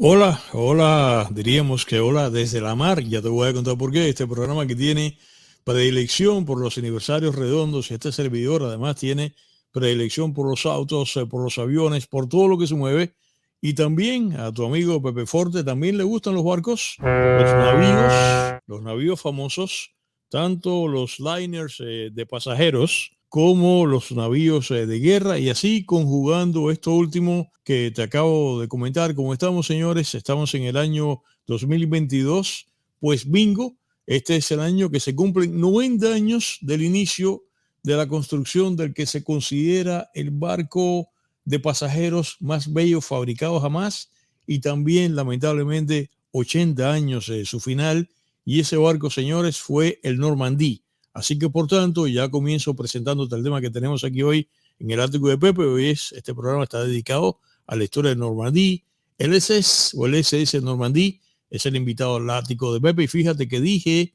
Hola, hola, diríamos que hola desde la mar. Ya te voy a contar por qué. Este programa que tiene predilección por los aniversarios redondos y este servidor además tiene predilección por los autos, por los aviones, por todo lo que se mueve. Y también a tu amigo Pepe Forte también le gustan los barcos, los navíos famosos, tanto los liners de pasajeros como los navíos de guerra, y así conjugando esto último que te acabo de comentar. Como estamos, señores, estamos en el año 2022, pues bingo, este es el año que se cumplen 90 años del inicio de la construcción del que se considera el barco de pasajeros más bello fabricado jamás, y también lamentablemente 80 años de su final, y ese barco, señores, fue el Normandie. Así que, por tanto, ya comienzo presentándote el tema que tenemos aquí hoy en el Ático de Pepe. Este programa está dedicado a la historia de Normandie. El SS o el SS Normandie es el invitado al Ático de Pepe. Y fíjate que dije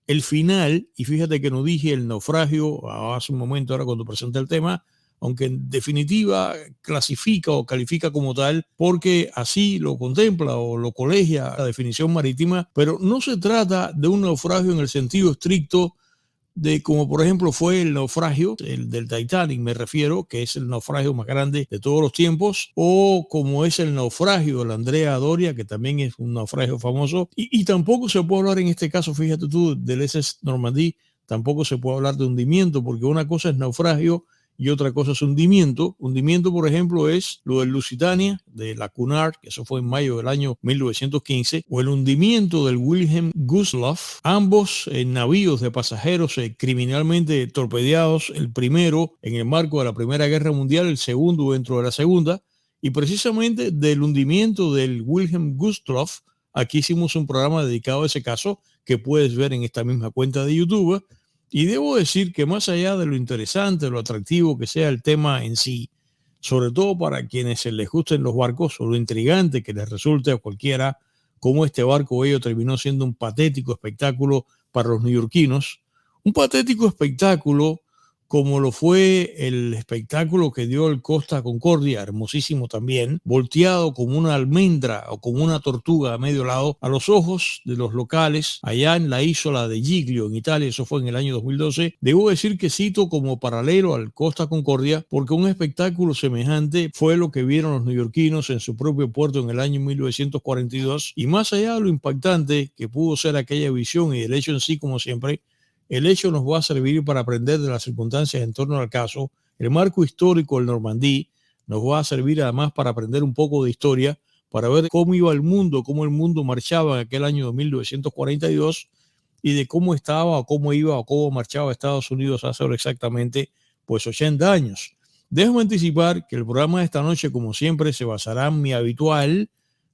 el final y fíjate que no dije el naufragio hace un momento, ahora cuando presenté el tema, aunque en definitiva clasifica o califica como tal, porque así lo contempla o lo colegia la definición marítima, pero no se trata de un naufragio en el sentido estricto de como por ejemplo fue el naufragio el del Titanic, me refiero, que es el naufragio más grande de todos los tiempos, o como es el naufragio de la Andrea Doria, que también es un naufragio famoso, y tampoco se puede hablar en este caso, fíjate tú, del SS Normandie, tampoco se puede hablar de hundimiento, porque una cosa es naufragio y otra cosa es hundimiento. Hundimiento, por ejemplo, es lo del Lusitania, de la Cunard, que eso fue en mayo del año 1915, o el hundimiento del Wilhelm Gustloff, ambos navíos de pasajeros criminalmente torpedeados, el primero en el marco de la Primera Guerra Mundial, el segundo dentro de la Segunda, y precisamente del hundimiento del Wilhelm Gustloff, aquí hicimos un programa dedicado a ese caso que puedes ver en esta misma cuenta de YouTube. Y debo decir que más allá de lo interesante, lo atractivo que sea el tema en sí, sobre todo para quienes se les gusten los barcos o lo intrigante que les resulte a cualquiera, cómo este barco bello terminó siendo un patético espectáculo para los neoyorquinos, un patético espectáculo como lo fue el espectáculo que dio el Costa Concordia, hermosísimo también, volteado como una almendra o como una tortuga a medio lado a los ojos de los locales allá en la isla de Giglio, en Italia. Eso fue en el año 2012. Debo decir que cito como paralelo al Costa Concordia porque un espectáculo semejante fue lo que vieron los neoyorquinos en su propio puerto en el año 1942, y más allá de lo impactante que pudo ser aquella visión y el hecho en sí, como siempre, el hecho nos va a servir para aprender de las circunstancias en torno al caso. El marco histórico del Normandie nos va a servir además para aprender un poco de historia, para ver cómo iba el mundo, cómo el mundo marchaba en aquel año de 1942 y de cómo estaba o cómo iba o cómo marchaba Estados Unidos hace exactamente pues 80 años. Déjame anticipar que el programa de esta noche, como siempre, se basará en mi habitual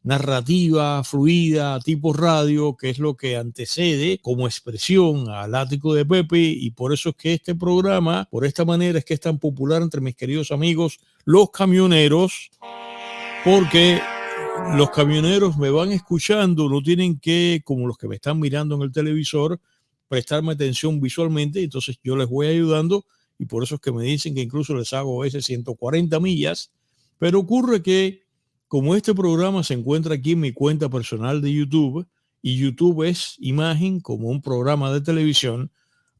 narrativa fluida tipo radio, que es lo que antecede como expresión al Ático de Pepe, y por eso es que este programa, por esta manera es que es tan popular entre mis queridos amigos los camioneros, porque los camioneros me van escuchando, no tienen que, como los que me están mirando en el televisor, prestarme atención visualmente, entonces yo les voy ayudando, y por eso es que me dicen que incluso les hago a veces 140 millas, pero ocurre que como este programa se encuentra aquí en mi cuenta personal de YouTube, y YouTube es imagen como un programa de televisión,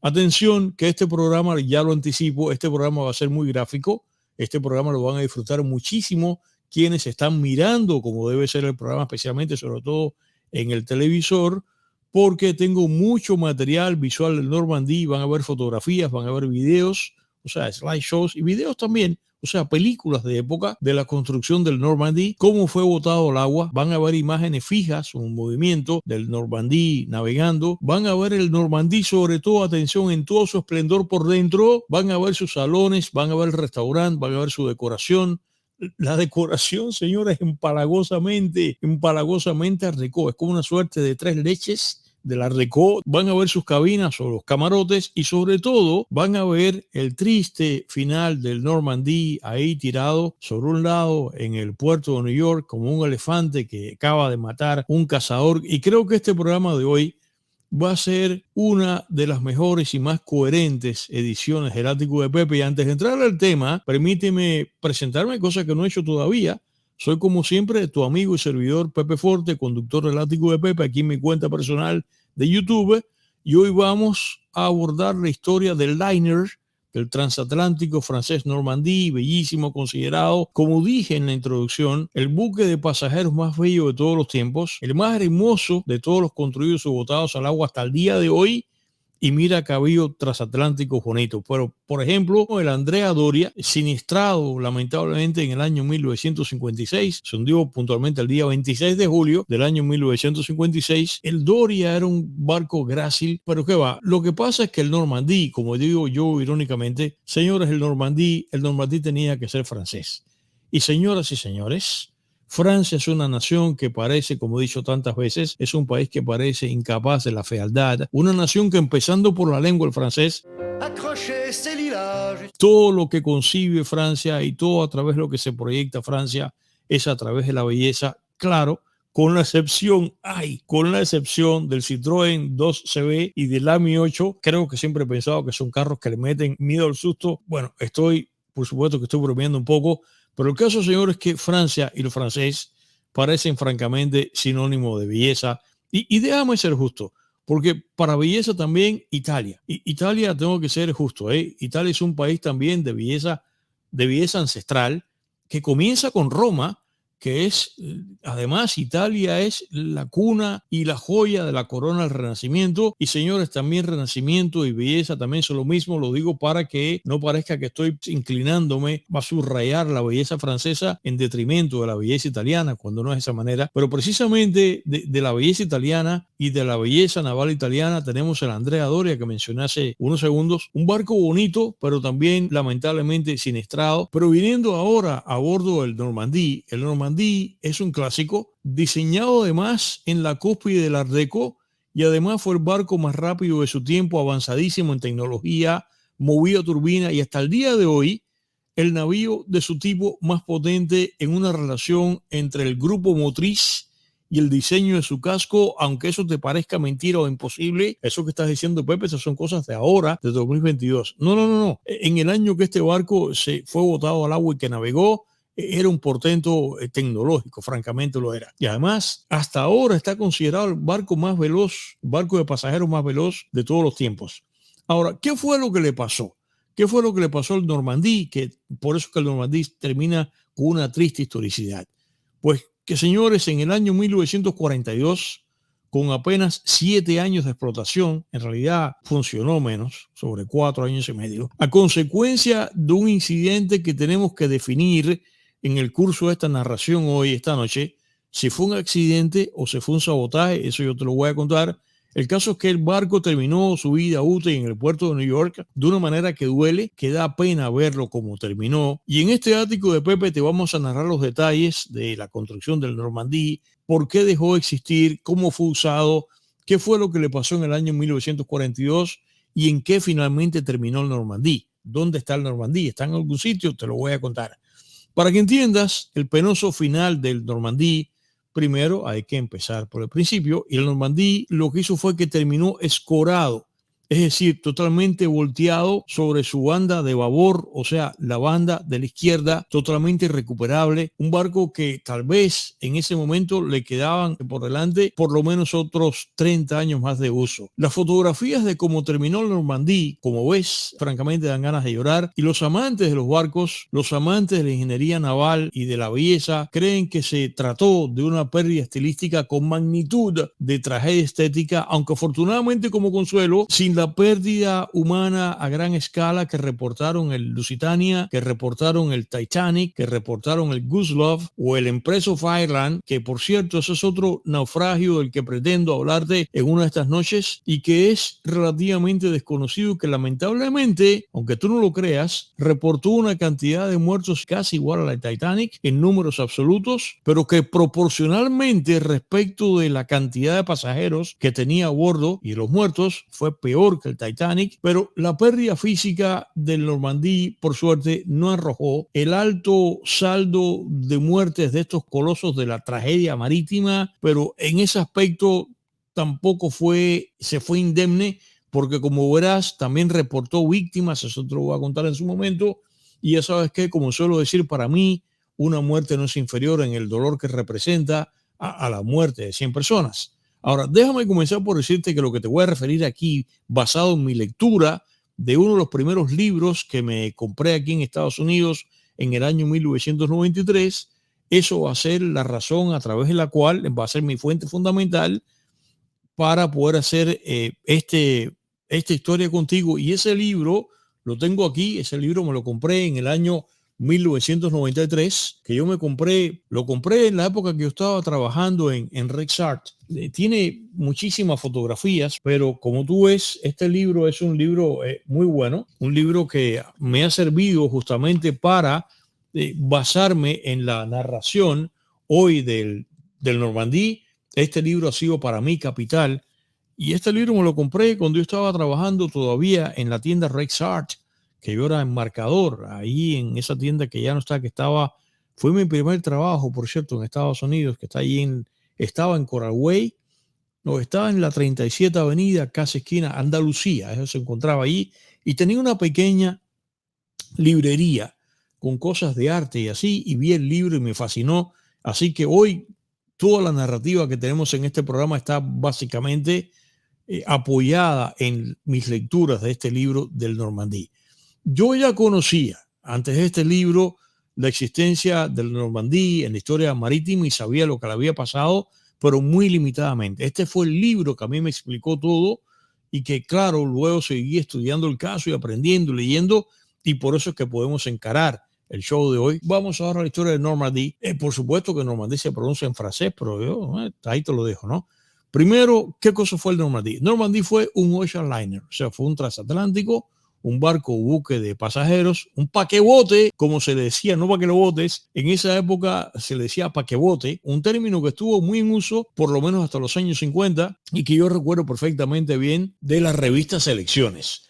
atención que este programa, ya lo anticipo, este programa va a ser muy gráfico, este programa lo van a disfrutar muchísimo quienes están mirando como debe ser el programa, especialmente sobre todo en el televisor, porque tengo mucho material visual del Normandie, van a ver fotografías, van a ver videos, o sea, slideshows y videos también, o sea, películas de época de la construcción del Normandie, cómo fue botado el agua, van a ver imágenes fijas, un movimiento del Normandie navegando, van a ver el Normandie sobre todo, atención, en todo su esplendor por dentro, van a ver sus salones, van a ver el restaurante, van a ver su decoración. La decoración, señores, empalagosamente Arrecó. Es como una suerte de tres leches de la Arrecó. Van a ver sus cabinas o los camarotes y sobre todo van a ver el triste final del Normandie ahí tirado sobre un lado en el puerto de New York como un elefante que acaba de matar un cazador. Y creo que este programa de hoy va a ser una de las mejores y más coherentes ediciones del Ático de Pepe. Y antes de entrar al tema, permíteme presentarme, cosa que no he hecho todavía, Soy como siempre tu amigo y servidor Pepe Forte, conductor del Ático de Pepe, aquí en mi cuenta personal de YouTube. Y hoy vamos a abordar la historia del liner, del transatlántico francés Normandie, bellísimo, considerado, como dije en la introducción, el buque de pasajeros más bello de todos los tiempos, el más hermoso de todos los construidos o botados al agua hasta el día de hoy. Y mira que ha habido transatlánticos bonitos. Pero, por ejemplo, el Andrea Doria, siniestrado lamentablemente en el año 1956, se hundió puntualmente el día 26 de julio del año 1956. El Doria era un barco grácil, pero ¿qué va? Lo que pasa es que el Normandie, como digo yo irónicamente, señores, el Normandie tenía que ser francés. Y señoras y señores, Francia es una nación que parece, como he dicho tantas veces, es un país que parece incapaz de la fealdad. Una nación que, empezando por la lengua, el francés, todo lo que concibe Francia y todo a través de lo que se proyecta Francia es a través de la belleza, claro, con la excepción del Citroën 2CV y del AMI 8. Creo que siempre he pensado que son carros que le meten miedo al susto. Bueno, por supuesto que estoy bromeando un poco, pero el caso, señores, es que Francia y lo francés parecen francamente sinónimo de belleza. Y déjame ser justo, porque para belleza también Italia. Italia, tengo que ser justo, Italia es un país también de belleza ancestral que comienza con Roma, que es, además, Italia es la cuna y la joya de la corona del Renacimiento. Y señores, también Renacimiento y belleza también son lo mismo. Lo digo para que no parezca que estoy inclinándome a subrayar la belleza francesa en detrimento de la belleza italiana, cuando no es de esa manera. Pero precisamente de la belleza italiana y de la belleza naval italiana tenemos el Andrea Doria, que mencioné hace unos segundos. Un barco bonito, pero también lamentablemente siniestrado. Pero viniendo ahora a bordo del Normandie, el Normandie es un clásico diseñado además en la cúspide del Art Deco, y además fue el barco más rápido de su tiempo, avanzadísimo en tecnología, movido a turbina, y hasta el día de hoy el navío de su tipo más potente en una relación entre el grupo motriz y el diseño de su casco. Aunque eso te parezca mentira o imposible, eso que estás diciendo, Pepe, esas son cosas de ahora, de 2022. No. En el año que este barco se fue botado al agua y que navegó, era un portento tecnológico, francamente lo era. Y además, hasta ahora está considerado el barco más veloz, barco de pasajeros más veloz de todos los tiempos. Ahora, ¿qué fue lo que le pasó? ¿Qué fue lo que le pasó al Normandie? Que por eso que el Normandie termina con una triste historicidad. Pues que, señores, en el año 1942, con apenas 7 años de explotación, en realidad funcionó menos, sobre 4 años y medio, a consecuencia de un incidente que tenemos que definir en el curso de esta narración hoy, esta noche, si fue un accidente o si fue un sabotaje, eso yo te lo voy a contar. El caso es que el barco terminó su vida útil en el puerto de New York de una manera que duele, que da pena verlo como terminó. Y en este ático de Pepe te vamos a narrar los detalles de la construcción del Normandie, por qué dejó de existir, cómo fue usado, qué fue lo que le pasó en el año 1942 y en qué finalmente terminó el Normandie. ¿Dónde está el Normandie? ¿Está en algún sitio? Te lo voy a contar. Para que entiendas el penoso final del Normandie, primero hay que empezar por el principio. Y el Normandie lo que hizo fue que terminó escorado, es decir, totalmente volteado sobre su banda de babor, o sea, la banda de la izquierda, totalmente irrecuperable. Un barco que tal vez en ese momento le quedaban por delante por lo menos otros 30 años más de uso. Las fotografías de cómo terminó el Normandie, como ves, francamente dan ganas de llorar. Y los amantes de los barcos, los amantes de la ingeniería naval y de la belleza, creen que se trató de una pérdida estilística con magnitud de tragedia estética, aunque afortunadamente, como consuelo, sin la pérdida humana a gran escala que reportaron el Lusitania, que reportaron el Titanic, que reportaron el Gustave o el Empress of Ireland, que por cierto ese es otro naufragio del que pretendo hablarte en una de estas noches y que es relativamente desconocido, que lamentablemente, aunque tú no lo creas, reportó una cantidad de muertos casi igual a la Titanic en números absolutos, pero que proporcionalmente respecto de la cantidad de pasajeros que tenía a bordo y los muertos fue peor que el Titanic. Pero la pérdida física del Normandie, por suerte, no arrojó el alto saldo de muertes de estos colosos de la tragedia marítima, pero en ese aspecto tampoco se fue indemne, porque como verás, también reportó víctimas, eso te lo voy a contar en su momento. Y ya sabes que, como suelo decir, para mí, una muerte no es inferior en el dolor que representa a la muerte de 100 personas. Ahora, déjame comenzar por decirte que lo que te voy a referir aquí, basado en mi lectura de uno de los primeros libros que me compré aquí en Estados Unidos en el año 1993, eso va a ser la razón a través de la cual va a ser mi fuente fundamental para poder hacer esta historia contigo. Y ese libro lo tengo aquí. Ese libro me lo compré en el año 1993, que yo lo compré en la época que yo estaba trabajando en RexArt. Tiene muchísimas fotografías, pero como tú ves, este libro es un libro muy bueno, un libro que me ha servido justamente para basarme en la narración hoy del Normandí. Este libro ha sido para mí capital, y este libro me lo compré cuando yo estaba trabajando todavía en la tienda RexArt, que yo era enmarcador ahí en esa tienda que ya no está, fue mi primer trabajo, por cierto, en Estados Unidos, que está ahí estaba en Coral Way, no, estaba en la 37 Avenida, casi esquina, Andalucía, eso se encontraba ahí, y tenía una pequeña librería con cosas de arte y así, y vi el libro y me fascinó. Así que hoy toda la narrativa que tenemos en este programa está básicamente apoyada en mis lecturas de este libro del Normandí. Yo ya conocía antes de este libro la existencia del Normandí en la historia marítima y sabía lo que le había pasado, pero muy limitadamente. Este fue el libro que a mí me explicó todo y que, claro, luego seguí estudiando el caso y aprendiendo, leyendo, y por eso es que podemos encarar el show de hoy. Vamos ahora a la historia de Normandí. Por supuesto que Normandí se pronuncia en francés, pero yo ahí te lo dejo, ¿no? Primero, ¿qué cosa fue el Normandí? Normandí fue un ocean liner, o sea, fue un transatlántico, un barco o buque de pasajeros, un paquebote, como se le decía, no paquebotes, en esa época se le decía paquebote, un término que estuvo muy en uso por lo menos hasta los años 50 y que yo recuerdo perfectamente bien de la revista Selecciones.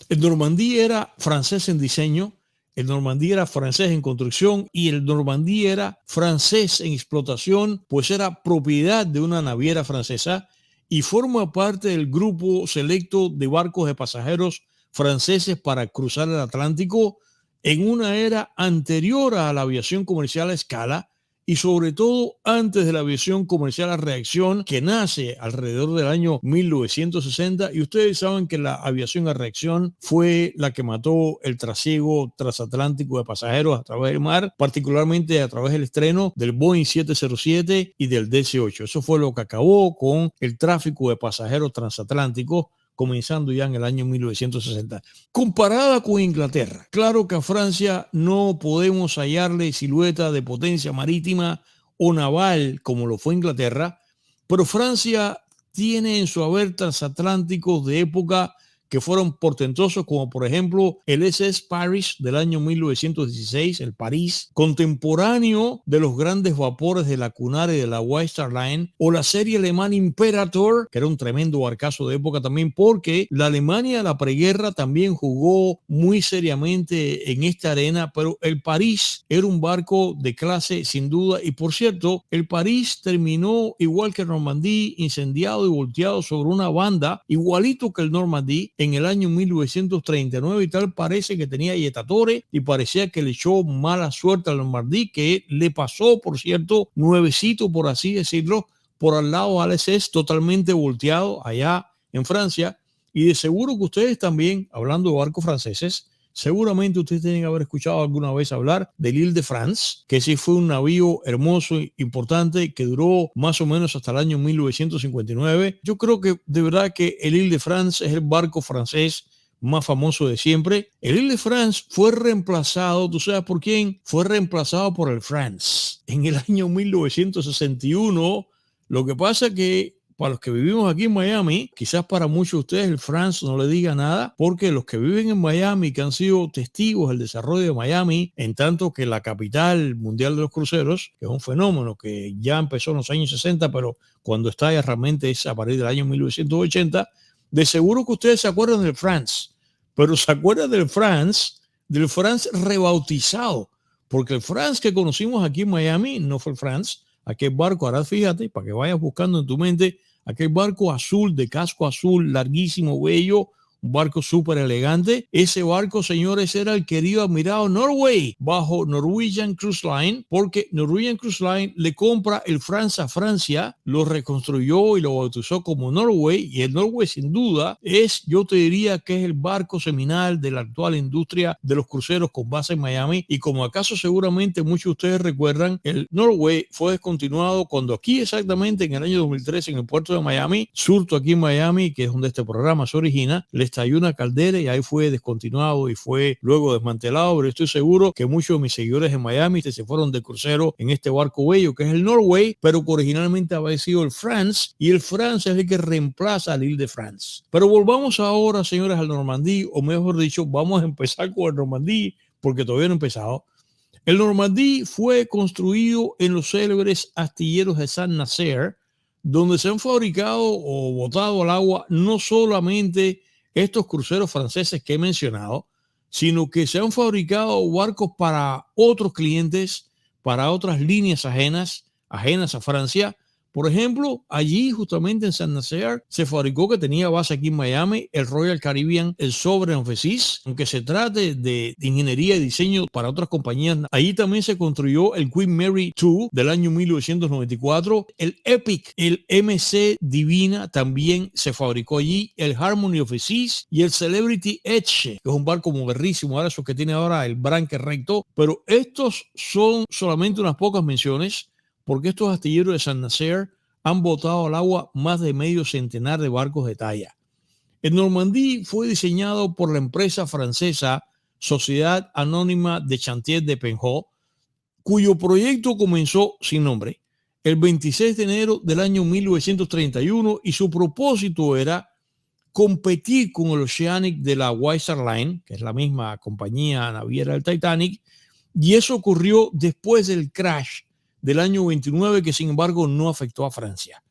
El Normandí era francés en diseño, el Normandí era francés en construcción y el Normandí era francés en explotación, pues era propiedad de una naviera francesa y forma parte del grupo selecto de barcos de pasajeros franceses para cruzar el Atlántico en una era anterior a la aviación comercial a escala y sobre todo antes de la aviación comercial a reacción, que nace alrededor del año 1960, y ustedes saben que la aviación a reacción fue la que mató el trasiego transatlántico de pasajeros a través del mar, particularmente a través del estreno del Boeing 707 y del DC-8. Eso fue lo que acabó con el tráfico de pasajeros transatlánticos, comenzando ya en el año 1960. Comparada con Inglaterra, claro que a Francia no podemos hallarle silueta de potencia marítima o naval como lo fue Inglaterra, pero Francia tiene en su haber transatlánticos de época que fueron portentosos, como por ejemplo el SS Paris del año 1916, el París, contemporáneo de los grandes vapores de la Cunard y de la White Star Line, o la serie alemana Imperator, que era un tremendo barcazo de época también, porque la Alemania de la preguerra también jugó muy seriamente en esta arena, pero el París era un barco de clase sin duda, y por cierto, el París terminó igual que el Normandí, incendiado y volteado sobre una banda, igualito que el Normandí, en el año 1939, y tal parece que tenía yetatore y parecía que le echó mala suerte al Normandí, que le pasó, por cierto, nuevecito, por así decirlo, por al lado al SS, totalmente volteado allá en Francia. Y de seguro que ustedes también, hablando de barcos franceses, seguramente ustedes tienen que haber escuchado alguna vez hablar del Île-de-France, que sí fue un navío hermoso, importante, que duró más o menos hasta el año 1959. Yo creo que de verdad que el Île-de-France es el barco francés más famoso de siempre. El Île-de-France fue reemplazado, ¿tú sabes por quién? Fue reemplazado por el France en el año 1961. Lo que pasa que para los que vivimos aquí en Miami, quizás para muchos de ustedes el France no le diga nada, porque los que viven en Miami, que han sido testigos del desarrollo de Miami, en tanto que la capital mundial de los cruceros, que es un fenómeno que ya empezó en los años 60, pero cuando estalla realmente es a partir del año 1980, de seguro que ustedes se acuerdan del France, pero se acuerdan del France rebautizado, porque el France que conocimos aquí en Miami no fue el France. Aquel barco, ahora fíjate, para que vayas buscando en tu mente, aquel barco azul, de casco azul, larguísimo, bello, un barco súper elegante. Ese barco, señores, era el querido admirado Norway bajo Norwegian Cruise Line, porque Norwegian Cruise Line le compra el France a Francia, lo reconstruyó y lo bautizó como Norway, y el Norway sin duda es, yo te diría que es el barco seminal de la actual industria de los cruceros con base en Miami. Y como acaso seguramente muchos de ustedes recuerdan, el Norway fue descontinuado cuando aquí exactamente en el año 2013 en el puerto de Miami, Surto aquí en Miami, que es donde este programa se origina, le estalló una caldera y ahí fue descontinuado y fue luego desmantelado. Pero estoy seguro que muchos de mis seguidores en Miami se fueron de crucero en este barco bello que es el Norway, pero que originalmente había sido el France, y el France es el que reemplaza al Île-de-France. Pero volvamos ahora, señores, al Normandí, o mejor dicho, vamos a empezar con el Normandí porque todavía no he empezado. El Normandí fue construido en los célebres astilleros de Saint-Nazaire, donde se han fabricado o botado al agua no solamente estos cruceros franceses que he mencionado, sino que se han fabricado barcos para otros clientes, para otras líneas ajenas a Francia. Por ejemplo, allí justamente en Saint-Nazaire se fabricó, que tenía base aquí en Miami, el Royal Caribbean, el Sovereign of the Seas, aunque se trate de ingeniería y diseño para otras compañías. Allí también se construyó el Queen Mary II del año 1994, el Epic, el MC Divina también se fabricó allí, el Harmony of the Seas y el Celebrity Edge, que es un barco modernísimo, ahora eso que tiene ahora el branque recto. Pero estos son solamente unas pocas menciones, porque estos astilleros de Saint-Nazaire han botado al agua más de medio centenar de barcos de talla. El Normandí fue diseñado por la empresa francesa Sociedad Anónima de Chantiers de Penhot, cuyo proyecto comenzó sin nombre el 26 de enero del año 1931, y su propósito era competir con el Oceanic de la White Star Line, que es la misma compañía naviera del Titanic, y eso ocurrió después del crash del año 29, que sin embargo no afectó a Francia.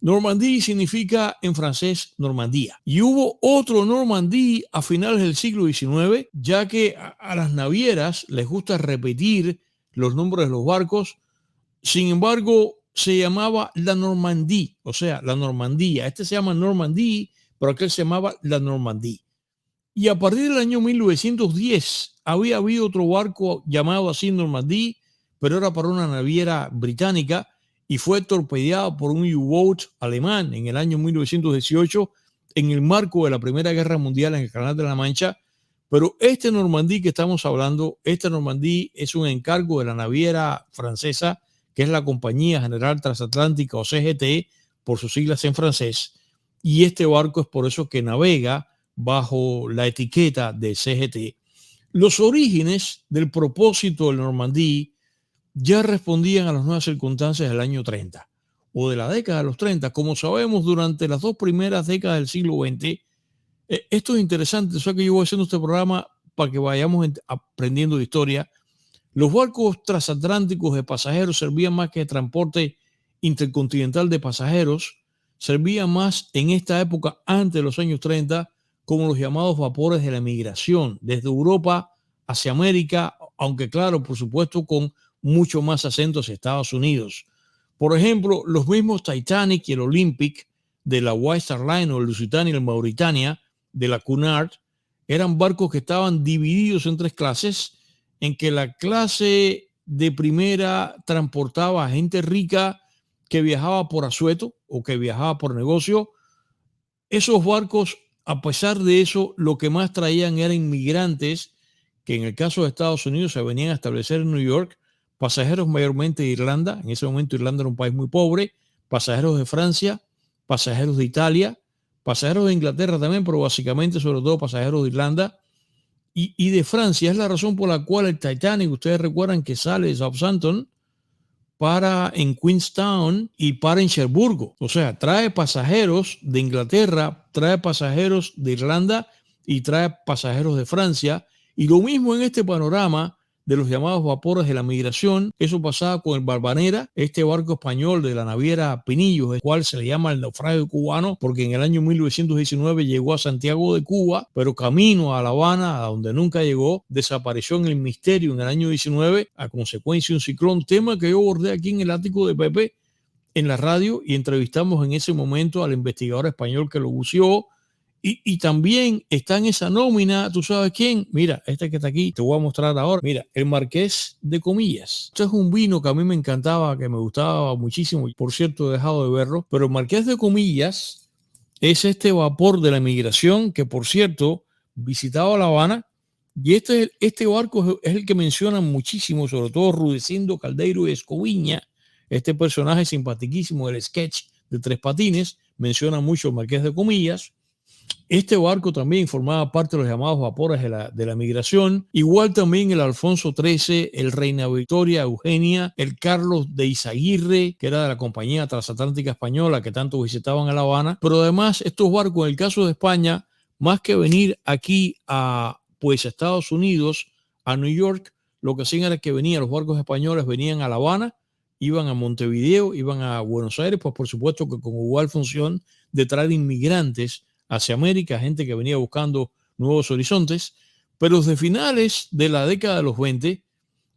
Normandí significa en francés Normandía. Y hubo otro Normandí a finales del siglo XIX, ya que a las navieras les gusta repetir los nombres de los barcos. Sin embargo, se llamaba la Normandie, o sea, la Normandía. Este se llama Normandie, pero aquel se llamaba la Normandie. Y a partir del año 1910 había habido otro barco llamado así Normandie, pero era para una naviera británica, y fue torpedeado por un U-boat alemán en el año 1918 en el marco de la Primera Guerra Mundial en el Canal de la Mancha. Pero este Normandí que estamos hablando, este Normandí es un encargo de la naviera francesa, que es la Compañía General Transatlántica, o CGT, por sus siglas en francés, y este barco es por eso que navega bajo la etiqueta de CGT. Los orígenes del propósito del Normandí ya respondían a las nuevas circunstancias del año 30 o de la década de los 30. Como sabemos, durante las dos primeras décadas del siglo XX, esto es interesante, eso es que yo voy haciendo este programa para que vayamos aprendiendo de historia. Los barcos transatlánticos de pasajeros servían más que de transporte intercontinental de pasajeros, servían más en esta época antes de los años 30 como los llamados vapores de la migración desde Europa hacia América, aunque claro, por supuesto, con mucho más acento hacia Estados Unidos. Por ejemplo, los mismos Titanic y el Olympic de la White Star Line, o el Lusitania y el Mauritania de la Cunard, eran barcos que estaban divididos en tres clases, en que la clase de primera transportaba a gente rica que viajaba por asueto o que viajaba por negocio. Esos barcos, a pesar de eso, lo que más traían eran inmigrantes que en el caso de Estados Unidos se venían a establecer en New York, pasajeros mayormente de Irlanda. En ese momento Irlanda era un país muy pobre, pasajeros de Francia, pasajeros de Italia, pasajeros de Inglaterra también, pero básicamente sobre todo pasajeros de Irlanda y de Francia. Es la razón por la cual el Titanic, ustedes recuerdan que sale de Southampton, para en Queenstown y para en Cherburgo. O sea, trae pasajeros de Inglaterra, trae pasajeros de Irlanda y trae pasajeros de Francia. Y lo mismo en este panorama de los llamados vapores de la migración. Eso pasaba con el Barbanera, este barco español de la naviera Pinillos, el cual se le llama el naufragio cubano, porque en el año 1919 llegó a Santiago de Cuba, pero camino a La Habana, a donde nunca llegó, desapareció en el misterio en el año 19 a consecuencia de un ciclón, tema que yo abordé aquí en el ático de Pepe en la radio, y entrevistamos en ese momento al investigador español que lo buceó Y también está en esa nómina, ¿tú sabes quién? Mira, este que está aquí, te voy a mostrar ahora. Mira, el Marqués de Comillas. Este es un vino que a mí me encantaba, que me gustaba muchísimo. Por cierto, he dejado de verlo. Pero el Marqués de Comillas es este vapor de la migración que, por cierto, visitaba La Habana. Y este barco es el que mencionan muchísimo, sobre todo Rudecindo Caldeiro y Escoviña, este personaje simpaticísimo del sketch de Tres Patines, menciona mucho el Marqués de Comillas. Este barco también formaba parte de los llamados vapores de la migración. Igual también el Alfonso XIII, el Reina Victoria Eugenia, el Carlos de Izaguirre, que era de la Compañía Transatlántica Española, que tanto visitaban a La Habana. Pero además, estos barcos, en el caso de España, más que venir aquí a Estados Unidos, a New York, lo que hacían era que los barcos españoles venían a La Habana, iban a Montevideo, iban a Buenos Aires, pues por supuesto que con igual función de traer inmigrantes hacia América, gente que venía buscando nuevos horizontes, pero desde finales de la década de los 20,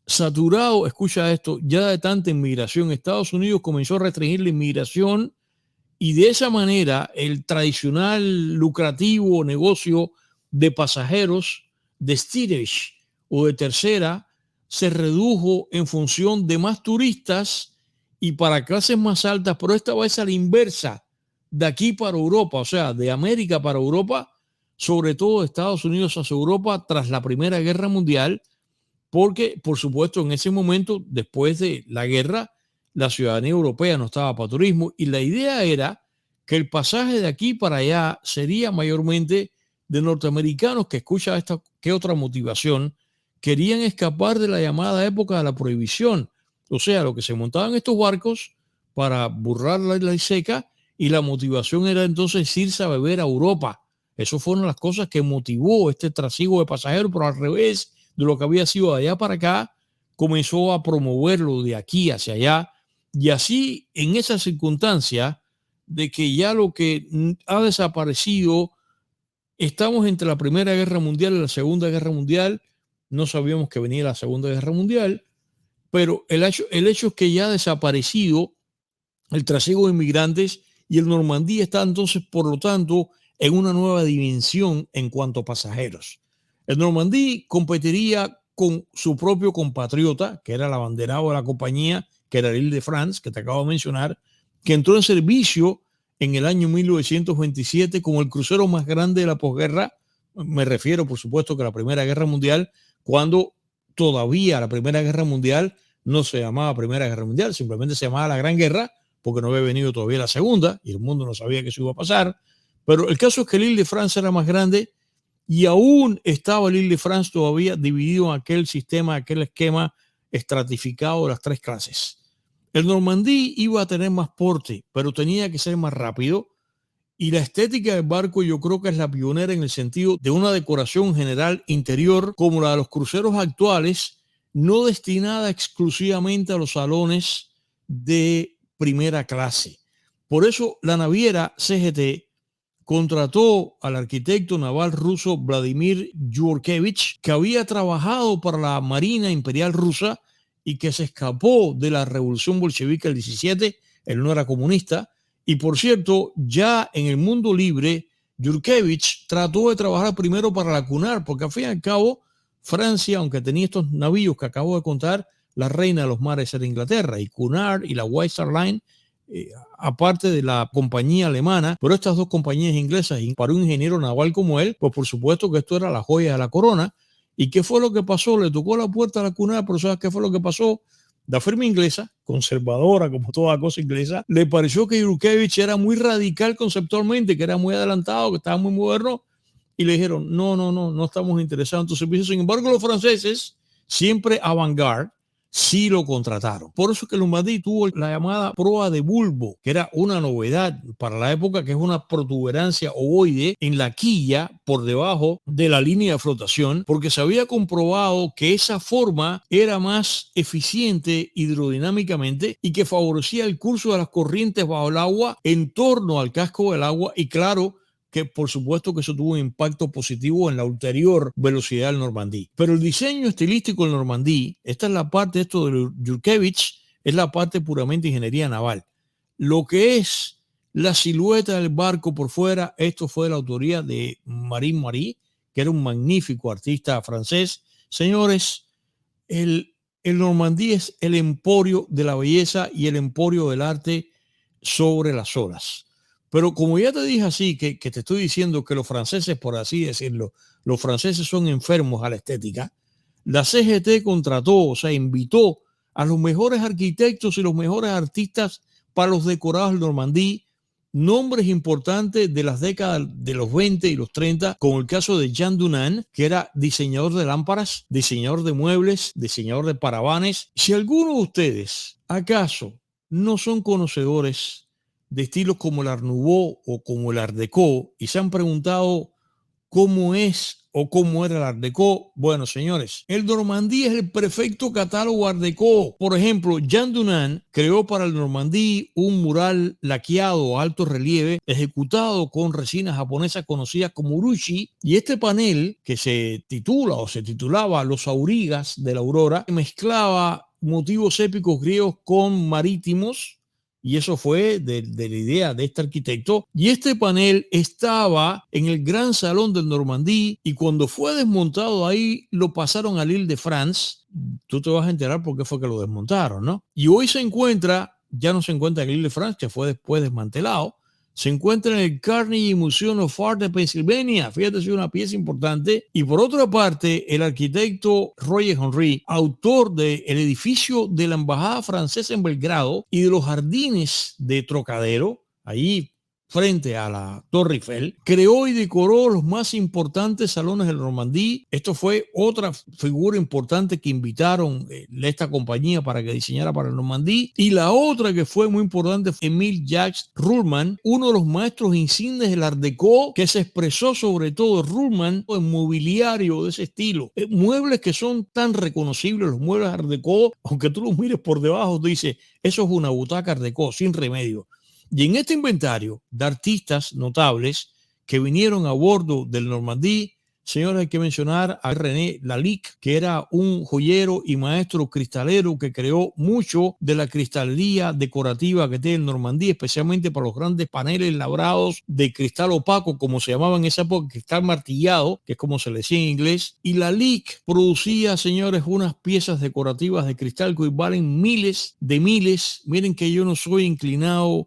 saturado, escucha esto, ya de tanta inmigración, Estados Unidos comenzó a restringir la inmigración y de esa manera el tradicional lucrativo negocio de pasajeros de steerage o de tercera se redujo en función de más turistas y para clases más altas, pero esta vez a la inversa, de aquí para Europa, o sea, de América para Europa, sobre todo de Estados Unidos hacia Europa tras la Primera Guerra Mundial, porque, por supuesto, en ese momento, después de la guerra, la ciudadanía europea no estaba para turismo y la idea era que el pasaje de aquí para allá sería mayormente de norteamericanos que, escucha esta, ¿qué otra motivación? Querían escapar de la llamada época de la prohibición, o sea, lo que se montaban estos barcos para burlar la ley seca y la motivación era entonces irse a beber a Europa. Eso fueron las cosas que motivó este trasiego de pasajeros, pero al revés de lo que había sido de allá para acá, comenzó a promoverlo de aquí hacia allá. Y así, en esa circunstancia de que ya lo que ha desaparecido, estamos entre la Primera Guerra Mundial y la Segunda Guerra Mundial, no sabíamos que venía la Segunda Guerra Mundial, pero el hecho es que ya ha desaparecido el trasiego de inmigrantes y el Normandía está entonces, por lo tanto, en una nueva dimensión en cuanto a pasajeros. El Normandía competiría con su propio compatriota, que era el abanderado de la compañía, que era el Île-de-France, que te acabo de mencionar, que entró en servicio en el año 1927 como el crucero más grande de la posguerra. Me refiero, por supuesto, que a la Primera Guerra Mundial, cuando todavía la Primera Guerra Mundial no se llamaba Primera Guerra Mundial, simplemente se llamaba la Gran Guerra, porque no había venido todavía la Segunda y el mundo no sabía que eso iba a pasar. Pero el caso es que el Île-de-France era más grande y aún estaba el Île-de-France todavía dividido en aquel sistema, aquel esquema estratificado de las tres clases. El Normandía iba a tener más porte, pero tenía que ser más rápido. Y la estética del barco yo creo que es la pionera en el sentido de una decoración general interior como la de los cruceros actuales, no destinada exclusivamente a los salones de primera clase. Por eso la naviera CGT contrató al arquitecto naval ruso Vladimir Yurkevich, que había trabajado para la Marina Imperial Rusa y que se escapó de la Revolución Bolchevique el 17, él no era comunista, y por cierto, ya en el mundo libre, Yurkevich trató de trabajar primero para la Cunard, porque al fin y al cabo, Francia, aunque tenía estos navíos que acabo de contar, la reina de los mares era Inglaterra, y Cunard y la White Star Line, aparte de la compañía alemana, pero estas dos compañías inglesas, y para un ingeniero naval como él, pues por supuesto que esto era la joya de la corona. ¿Y qué fue lo que pasó? Le tocó la puerta a la Cunard, pero ¿sabes qué fue lo que pasó? La firma inglesa, conservadora como toda cosa inglesa, le pareció que Yurkevich era muy radical conceptualmente, que era muy adelantado, que estaba muy moderno, y le dijeron, no estamos interesados en tu servicio. Sin embargo, los franceses, siempre avant-garde, sí lo contrataron. Por eso es que Normandía tuvo la llamada proa de bulbo, que era una novedad para la época, que es una protuberancia ovoide en la quilla por debajo de la línea de flotación, porque se había comprobado que esa forma era más eficiente hidrodinámicamente y que favorecía el curso de las corrientes bajo el agua en torno al casco del agua y claro, que por supuesto que eso tuvo un impacto positivo en la ulterior velocidad del Normandía. Pero el diseño estilístico del Normandía, esta es la parte, esto de Yurkevich, es la parte puramente ingeniería naval. Lo que es la silueta del barco por fuera. Esto fue la autoría de Marie, que era un magnífico artista francés. Señores, el Normandí es el emporio de la belleza y el emporio del arte sobre las olas. Pero como ya te dije así, que te estoy diciendo que los franceses, por así decirlo, los franceses son enfermos a la estética, la CGT contrató, o sea, invitó a los mejores arquitectos y los mejores artistas para los decorados del Normandí, nombres importantes de las décadas de los 20 y los 30, como el caso de Jean Dunant, que era diseñador de lámparas, diseñador de muebles, diseñador de paravanes. Si alguno de ustedes, acaso, no son conocedores de estilos como el Art Nouveau o como el Art Deco y se han preguntado cómo es o cómo era el Art Deco, bueno, señores, el Normandí es el perfecto catálogo Art Deco. Por ejemplo, Jean Dunant creó para el Normandí un mural laqueado a alto relieve ejecutado con resina japonesa conocida como urushi, y este panel, que se titulaba Los Aurigas de la Aurora, mezclaba motivos épicos griegos con marítimos. Y eso fue de la idea de este arquitecto. Y este panel estaba en el gran salón del Normandí, y cuando fue desmontado ahí, lo pasaron al Île-de-France. Tú te vas a enterar por qué fue que lo desmontaron, ¿no? Y hoy ya no se encuentra en el Île-de-France, que fue después desmantelado. Se encuentra en el Carnegie Museum of Art de Pensilvania. Fíjate, es una pieza importante. Y por otra parte, el arquitecto Roger Henry, autor del edificio de la Embajada Francesa en Belgrado y de los jardines de Trocadero, ahí frente a la Torre Eiffel, creó y decoró los más importantes salones del Normandí. Esto fue otra figura importante que invitaron esta compañía para que diseñara para el Normandí. Y la otra que fue muy importante fue Émile Jacques Roullman, uno de los maestros insignes del Art Deco, que se expresó sobre todo Roullman en mobiliario de ese estilo. Muebles que son tan reconocibles, los muebles Art Deco, aunque tú los mires por debajo, tú dices, eso es una butaca Art Deco, sin remedio. Y en este inventario de artistas notables que vinieron a bordo del Normandí, señores, hay que mencionar a René Lalique, que era un joyero y maestro cristalero que creó mucho de la cristalería decorativa que tiene el Normandí, especialmente para los grandes paneles labrados de cristal opaco, como se llamaba en esa época, cristal martillado, que es como se le decía en inglés. Y Lalique producía, señores, unas piezas decorativas de cristal que hoy valen miles de miles. Miren que yo no soy inclinado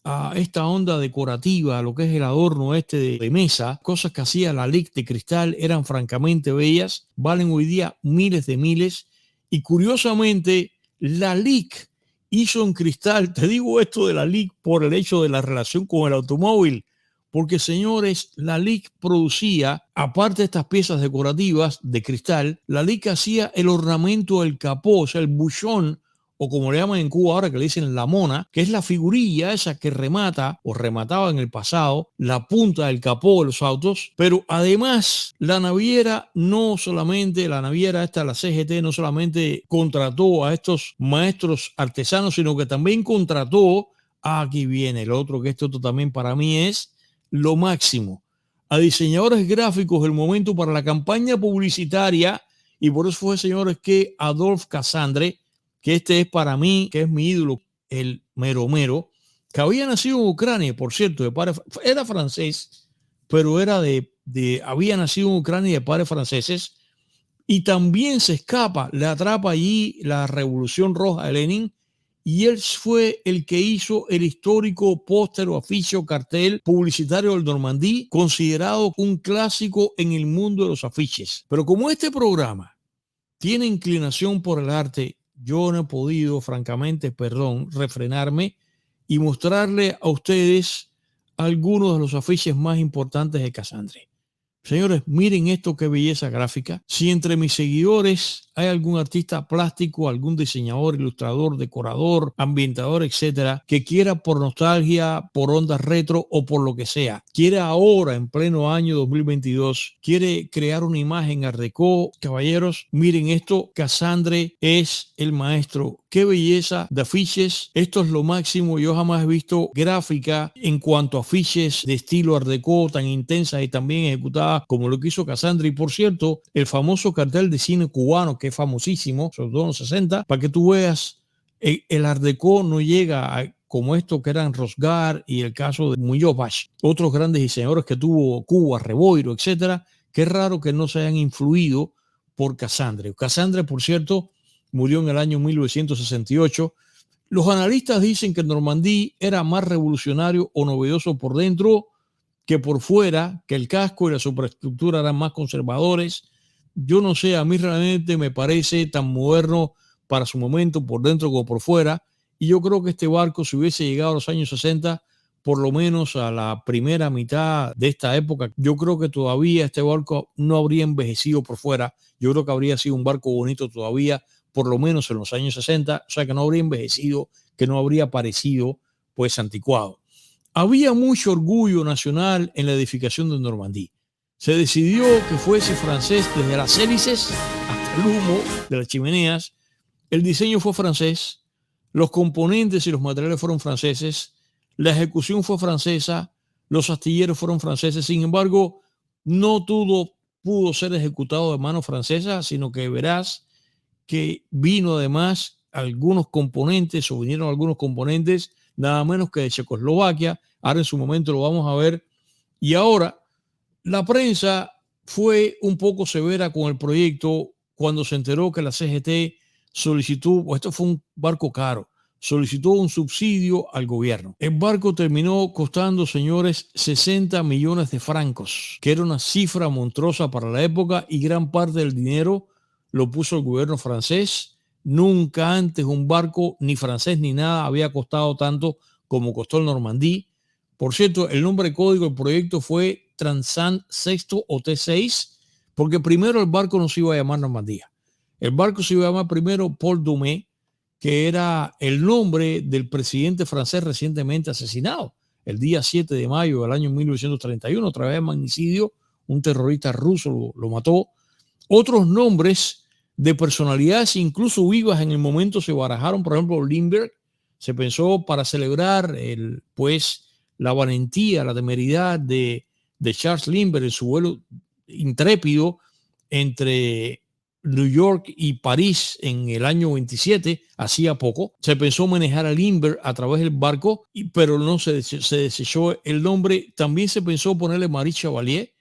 a esta onda decorativa, lo que es el adorno de mesa, cosas que hacía Lalique de cristal eran francamente bellas, valen hoy día miles de miles. Y curiosamente, Lalique hizo en cristal, te digo esto de Lalique por el hecho de la relación con el automóvil, porque señores, Lalique producía, aparte de estas piezas decorativas de cristal, Lalique hacía el ornamento del capó, o sea, el buchón, o como le llaman en Cuba ahora, que le dicen la mona, que es la figurilla esa que remata o remataba en el pasado la punta del capó de los autos. Pero además la naviera la CGT no solamente contrató a estos maestros artesanos, sino que también contrató, aquí viene el otro, que esto también para mí es lo máximo, a diseñadores gráficos del momento para la campaña publicitaria. Y por eso fue, señores, que Adolphe Cassandre, que este es para mí, que es mi ídolo, el mero, que había nacido en Ucrania, por cierto, era francés, pero había nacido en Ucrania de padres franceses, y también se escapa, le atrapa allí la Revolución Roja de Lenin, y él fue el que hizo el histórico póster o afiche o cartel publicitario del Normandí, considerado un clásico en el mundo de los afiches. Pero como este programa tiene inclinación por el arte, yo no he podido, francamente, refrenarme y mostrarle a ustedes algunos de los afiches más importantes de Cassandre. Señores, miren esto, qué belleza gráfica. Si entre mis seguidores hay algún artista plástico, algún diseñador, ilustrador, decorador, ambientador, etcétera, que quiera por nostalgia, por ondas retro o por lo que sea, quiere ahora, en pleno año 2022, quiere crear una imagen Art Deco, caballeros, miren esto, Cassandre es el maestro. Qué belleza de afiches. Esto es lo máximo. Yo jamás he visto gráfica en cuanto a afiches de estilo Art Deco tan intensa y también ejecutada como lo que hizo Cassandre. Y por cierto, el famoso cartel de cine cubano, que es famosísimo, sobre todo en los 60, para que tú veas, el Art Deco no llega como estos que eran Rosgar y el caso de Muñoz, otros grandes diseñadores que tuvo Cuba, Reboiro, etcétera, qué raro que no se hayan influido por Cassandre. Cassandre, por cierto, murió en el año 1968. Los analistas dicen que Normandí era más revolucionario o novedoso por dentro que por fuera, que el casco y la superestructura eran más conservadores. Yo no sé, a mí realmente me parece tan moderno para su momento, por dentro como por fuera, y yo creo que este barco, si hubiese llegado a los años 60, por lo menos a la primera mitad de esta época, yo creo que todavía este barco no habría envejecido por fuera. Yo creo que habría sido un barco bonito todavía, por lo menos en los años 60, o sea que no habría envejecido, que no habría parecido pues anticuado. Había mucho orgullo nacional en la edificación de Normandí. Se decidió que fuese francés desde las hélices hasta el humo de las chimeneas. El diseño fue francés, los componentes y los materiales fueron franceses, la ejecución fue francesa, los astilleros fueron franceses. Sin embargo, no todo pudo ser ejecutado de mano francesa, sino que verás que vino además algunos componentes o vinieron algunos componentes nada menos que de Checoslovaquia. Ahora en su momento lo vamos a ver. Y ahora la prensa fue un poco severa con el proyecto cuando se enteró que la CGT solicitó, esto fue un barco caro, solicitó un subsidio al gobierno. El barco terminó costando, señores, 60 millones de francos, que era una cifra monstruosa para la época, y gran parte del dinero lo puso el gobierno francés. Nunca antes un barco, ni francés ni nada, había costado tanto como costó el Normandí. Por cierto, el nombre código del proyecto fue Transant Sexto o T6, porque primero el barco no se iba a llamar Normandía. El barco se iba a llamar primero Paul Doumer, que era el nombre del presidente francés recientemente asesinado, el día 7 de mayo del año 1931, a través de magnicidio. Un terrorista ruso lo mató. Otros nombres de personalidades incluso vivas en el momento se barajaron. Por ejemplo, Lindbergh se pensó para celebrar la valentía, la temeridad de Charles Lindbergh en su vuelo intrépido entre New York y París en el año 27, hacía poco. Se pensó manejar a Lindbergh a través del barco, pero no se desechó el nombre. También se pensó ponerle Marie Chevalier,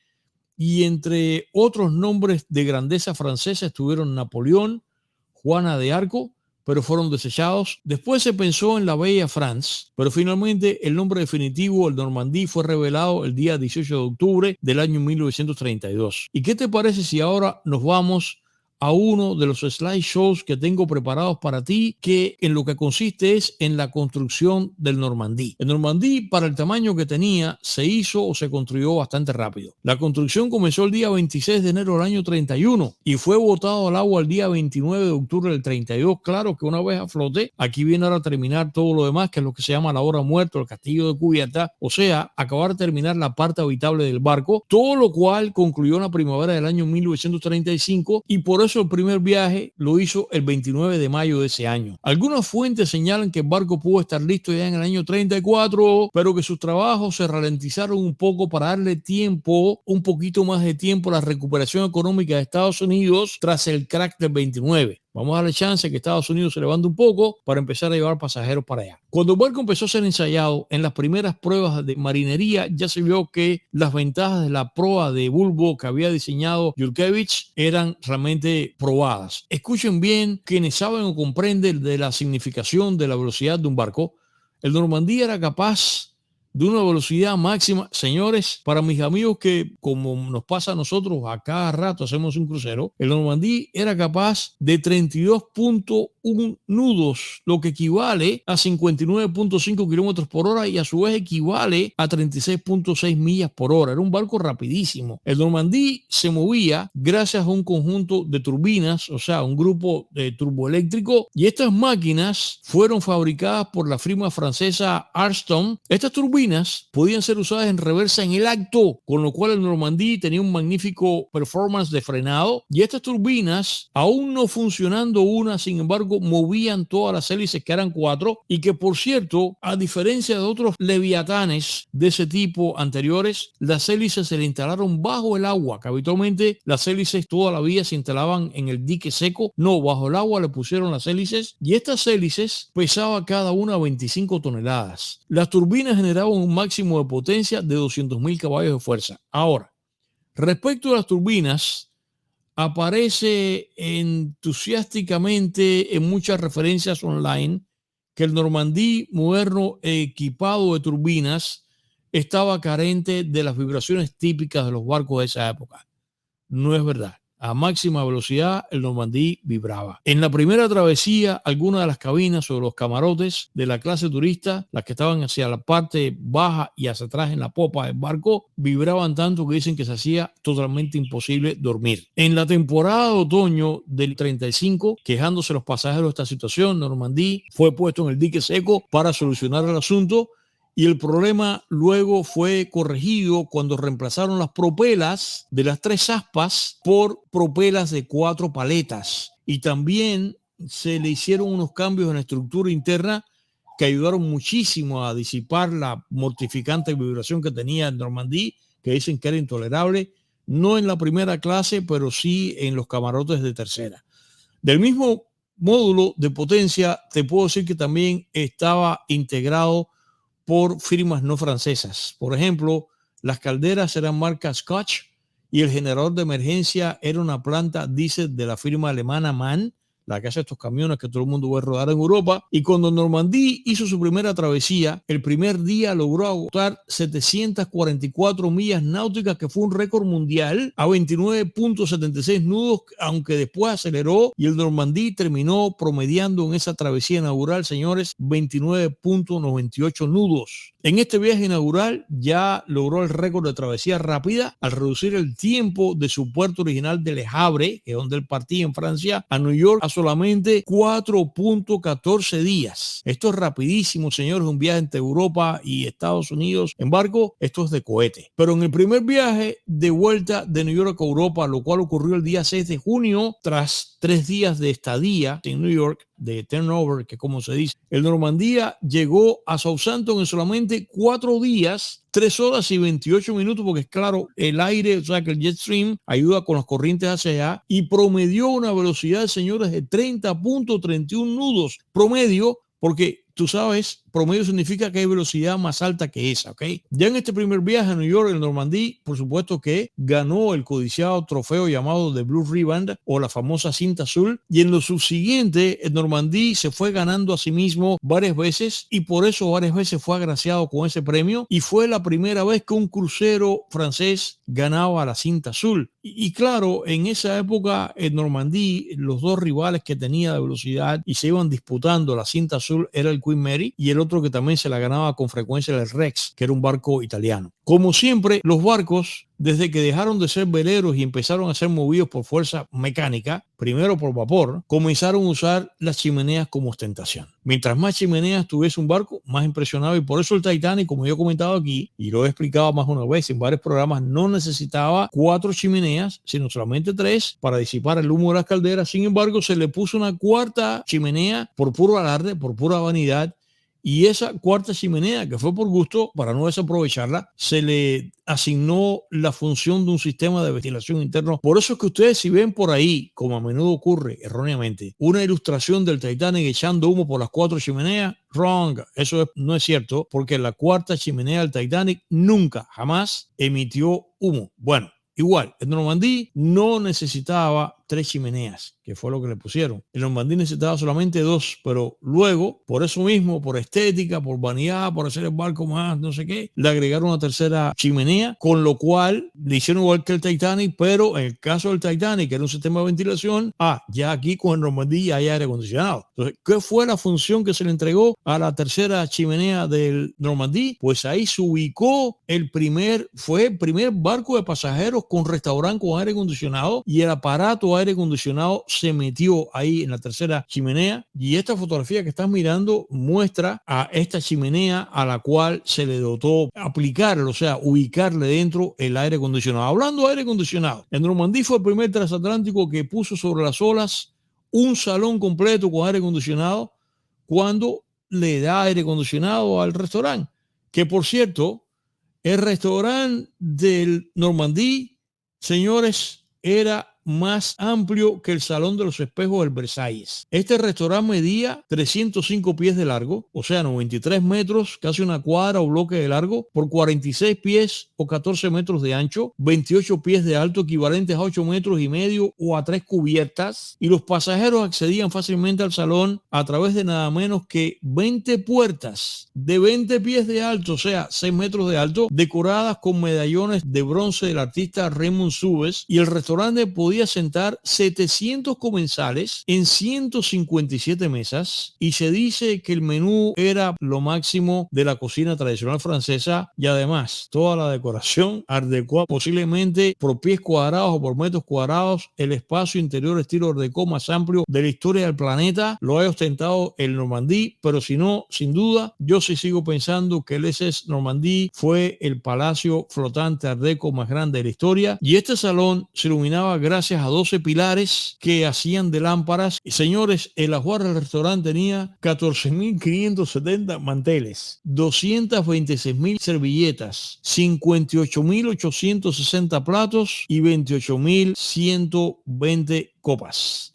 y entre otros nombres de grandeza francesa estuvieron Napoleón, Juana de Arco, pero fueron desechados. Después se pensó en la Bella France, pero finalmente el nombre definitivo, el Normandí, fue revelado el día 18 de octubre del año 1932. ¿Y qué te parece si ahora nos vamos a uno de los slideshows que tengo preparados para ti, que en lo que consiste es en la construcción del Normandí? El Normandí, para el tamaño que tenía, se hizo o se construyó bastante rápido. La construcción comenzó el día 26 de enero del año 31 y fue botado al agua el día 29 de octubre del 32. Claro que una vez a flote, aquí viene ahora a terminar todo lo demás, que es lo que se llama la hora muerta, el castillo de cubierta, o sea, acabar de terminar la parte habitable del barco, todo lo cual concluyó en la primavera del año 1935, y por eso el primer viaje lo hizo el 29 de mayo de ese año. Algunas fuentes señalan que el barco pudo estar listo ya en el año 34, pero que sus trabajos se ralentizaron un poco para darle tiempo, un poquito más de tiempo, a la recuperación económica de Estados Unidos tras el crack del 29. Vamos a darle chance que Estados Unidos se levante un poco para empezar a llevar pasajeros para allá. Cuando el barco empezó a ser ensayado, en las primeras pruebas de marinería ya se vio que las ventajas de la proa de bulbo que había diseñado Yurkevich eran realmente probadas. Escuchen bien, quienes saben o comprenden de la significación de la velocidad de un barco. El Normandí era capaz de una velocidad máxima, señores, para mis amigos que, como nos pasa a nosotros, a cada rato hacemos un crucero, el Normandí era capaz de 32.1 nudos, lo que equivale a 59.5 kilómetros por hora, y a su vez equivale a 36.6 millas por hora. Era un barco rapidísimo. El Normandí se movía gracias a un conjunto de turbinas, o sea, un grupo de turboeléctrico, y estas máquinas fueron fabricadas por la firma francesa Alstom. Estas turbinas turbinas podían ser usadas en reversa en el acto, con lo cual el Normandie tenía un magnífico performance de frenado, y estas turbinas, aún no funcionando una, sin embargo, movían todas las hélices, que eran 4, y que, por cierto, a diferencia de otros leviatanes de ese tipo anteriores, las hélices se le instalaron bajo el agua, que habitualmente las hélices toda la vida se instalaban en el dique seco. No, bajo el agua le pusieron las hélices, y estas hélices pesaba cada una 25 toneladas. Las turbinas generaban un máximo de potencia de 200.000 caballos de fuerza. Ahora, respecto a las turbinas, aparece entusiásticamente en muchas referencias online que el Normandie moderno equipado de turbinas estaba carente de las vibraciones típicas de los barcos de esa época. No es verdad. A máxima velocidad el Normandie vibraba. En la primera travesía, algunas de las cabinas o los camarotes de la clase turista, las que estaban hacia la parte baja y hacia atrás en la popa del barco, vibraban tanto que dicen que se hacía totalmente imposible dormir. En la temporada de otoño del 35, quejándose los pasajeros de esta situación, Normandie fue puesto en el dique seco para solucionar el asunto, y el problema luego fue corregido cuando reemplazaron las propelas de las 3 aspas por propelas de 4 paletas. Y también se le hicieron unos cambios en la estructura interna que ayudaron muchísimo a disipar la mortificante vibración que tenía el Normandie, que dicen que era intolerable, no en la primera clase, pero sí en los camarotes de tercera. Del mismo módulo de potencia, te puedo decir que también estaba integrado por firmas no francesas. Por ejemplo, las calderas eran marca Scotch y el generador de emergencia era una planta diésel de la firma alemana MAN, la que hace estos camiones que todo el mundo ve rodar en Europa. Y cuando Normandie hizo su primera travesía, el primer día logró agotar 744 millas náuticas, que fue un récord mundial, a 29.76 nudos, aunque después aceleró, y el Normandie terminó promediando en esa travesía inaugural, señores, 29.98 nudos. En este viaje inaugural ya logró el récord de travesía rápida al reducir el tiempo de su puerto original de Le Havre, que es donde él partía en Francia, a New York, a solamente 4.14 días. Esto es rapidísimo, señores, un viaje entre Europa y Estados Unidos en barco, esto es de cohete. Pero en el primer viaje de vuelta de New York a Europa, lo cual ocurrió el día 6 de junio, tras 3 días de estadía en New York, de turnover, que como se dice, el Normandía llegó a Southampton en solamente 4 días, 3 horas y 28 minutos, porque es claro, el aire, o sea que el jet stream ayuda con las corrientes hacia allá, y promedió una velocidad, señores, de 30.31 nudos promedio, porque tú sabes, promedio significa que hay velocidad más alta que esa, ¿ok? Ya en este primer viaje a New York, el Normandie, por supuesto que ganó el codiciado trofeo llamado The Blue Riband, o la famosa cinta azul, y en lo subsiguiente, el Normandie se fue ganando a sí mismo varias veces, y por eso varias veces fue agraciado con ese premio, y fue la primera vez que un crucero francés ganaba la cinta azul. Y claro, en esa época, el Normandie, los dos rivales que tenía de velocidad y se iban disputando la cinta azul era el Queen Mary, y el otro que también se la ganaba con frecuencia era el Rex, que era un barco italiano. Como siempre, los barcos, desde que dejaron de ser veleros y empezaron a ser movidos por fuerza mecánica, primero por vapor, comenzaron a usar las chimeneas como ostentación. Mientras más chimeneas tuviese un barco, más impresionaba, y por eso el Titanic, como yo he comentado aquí, y lo he explicado más una vez en varios programas, no necesitaba 4 chimeneas, sino solamente 3 para disipar el humo de las calderas. Sin embargo, se le puso una 4ª chimenea por puro alarde, por pura vanidad, y esa 4ª chimenea, que fue por gusto, para no desaprovecharla, se le asignó la función de un sistema de ventilación interno. Por eso es que ustedes, si ven por ahí, como a menudo ocurre erróneamente, una ilustración del Titanic echando humo por las 4 chimeneas, wrong, eso no es cierto, porque la 4ª chimenea del Titanic nunca, jamás emitió humo. Bueno, igual, el Normandie no necesitaba 3 chimeneas, que fue lo que le pusieron. El Normandie necesitaba solamente 2, pero luego, por eso mismo, por estética, por vanidad, por hacer el barco más no sé qué, le agregaron una 3ª chimenea, con lo cual le hicieron igual que el Titanic, pero en el caso del Titanic, que era un sistema de ventilación, ya aquí con el Normandie hay aire acondicionado. Entonces, ¿qué fue la función que se le entregó a la 3ª chimenea del Normandie? Pues ahí se ubicó el primer barco de pasajeros con restaurante con aire acondicionado, y el aparato aire acondicionado se metió ahí en la tercera chimenea. Y esta fotografía que estás mirando muestra a esta chimenea a la cual se le dotó aplicarle, o sea, ubicarle dentro el aire acondicionado. Hablando de aire acondicionado, el Normandie fue el primer transatlántico que puso sobre las olas un salón completo con aire acondicionado cuando le da aire acondicionado al restaurante. Que por cierto, el restaurante del Normandie, señores, era más amplio que el Salón de los Espejos del Versalles. Este restaurante medía 305 pies de largo, o sea, 93 metros, casi una cuadra o bloque de largo, por 46 pies o 14 metros de ancho, 28 pies de alto, equivalentes a 8 metros y medio o a 3 cubiertas, y los pasajeros accedían fácilmente al salón a través de nada menos que 20 puertas de 20 pies de alto, o sea, 6 metros de alto, decoradas con medallones de bronce del artista Raymond Subes, y el restaurante podía sentar 700 comensales en 157 mesas, y se dice que el menú era lo máximo de la cocina tradicional francesa, y además toda la decoración art déco, posiblemente por pies cuadrados o por metros cuadrados, el espacio interior estilo art déco más amplio de la historia del planeta lo ha ostentado el Normandie. Pero si no, sin duda, yo sí sigo pensando que el SS Normandie fue el palacio flotante art déco más grande de la historia, y este salón se iluminaba gracias a 12 pilares que hacían de lámparas. Y señores, el ajuar del restaurante tenía 14.570 manteles, 226.000 servilletas, 58.860 platos y 28.120 copas.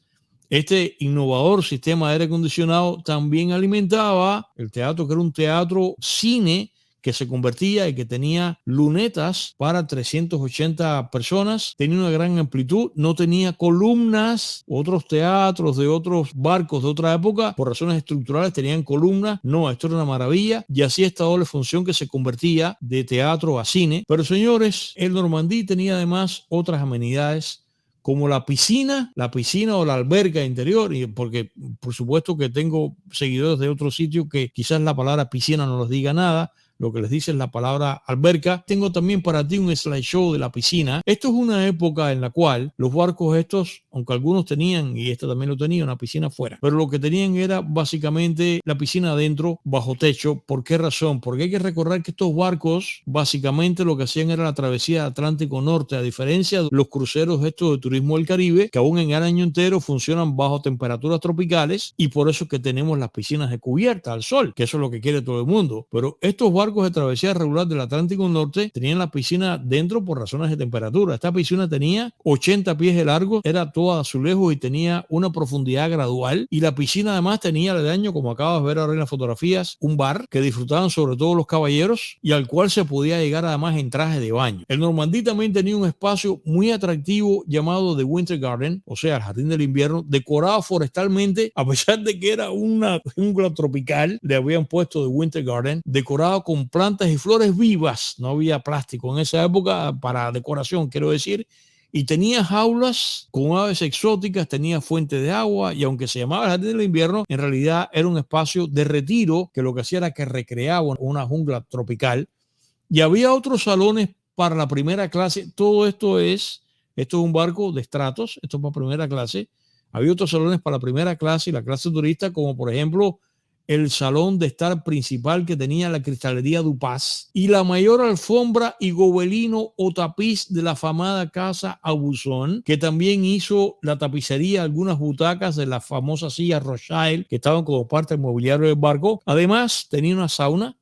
Este innovador sistema de aire acondicionado también alimentaba el teatro, que era un teatro cine que se convertía y que tenía lunetas para 380 personas, tenía una gran amplitud, no tenía columnas. Otros teatros de otros barcos de otra época, por razones estructurales, tenían columnas. No, esto era una maravilla, y así esta doble función que se convertía de teatro a cine. Pero señores, el Normandie tenía además otras amenidades, como la piscina o la alberca interior, y porque por supuesto que tengo seguidores de otros sitios que quizás la palabra piscina no les diga nada. Lo que les dice es la palabra alberca. Tengo también para ti un slideshow de la piscina. Esto es una época en la cual los barcos estos, aunque algunos tenían, y este también lo tenía, una piscina afuera, pero lo que tenían era básicamente la piscina adentro, bajo techo. ¿Por qué razón? Porque hay que recordar que estos barcos básicamente lo que hacían era la travesía del Atlántico Norte, a diferencia de los cruceros estos de turismo del Caribe, que aún en el año entero funcionan bajo temperaturas tropicales, y por eso es que tenemos las piscinas de cubierta al sol, que eso es lo que quiere todo el mundo. Pero estos barcos de travesía regular del Atlántico Norte tenían la piscina dentro por razones de temperatura. Esta piscina tenía 80 pies de largo, era toda azulejo y tenía una profundidad gradual, y la piscina además tenía aledaño, como acabas de ver ahora en las fotografías, un bar que disfrutaban sobre todo los caballeros y al cual se podía llegar además en traje de baño. El Normandie también tenía un espacio muy atractivo llamado The Winter Garden, o sea, el jardín del invierno, decorado forestalmente. A pesar de que era una jungla tropical, le habían puesto The Winter Garden, decorado con plantas y flores vivas. No había plástico en esa época para decoración, quiero decir, y tenía jaulas con aves exóticas, tenía fuente de agua, y aunque se llamaba el jardín del invierno, en realidad era un espacio de retiro que lo que hacía era que recreaba una jungla tropical. Y había otros salones para la primera clase. Todo esto es un barco de estratos, esto es para primera clase. Había otros salones para la primera clase y la clase turista, como por ejemplo el salón de estar principal que tenía la cristalería Dupas y la mayor alfombra y gobelino o tapiz de la afamada casa Aubusson, que también hizo la tapicería, algunas butacas de la famosa silla Rothschild que estaban como parte del mobiliario del barco. Además tenía una sauna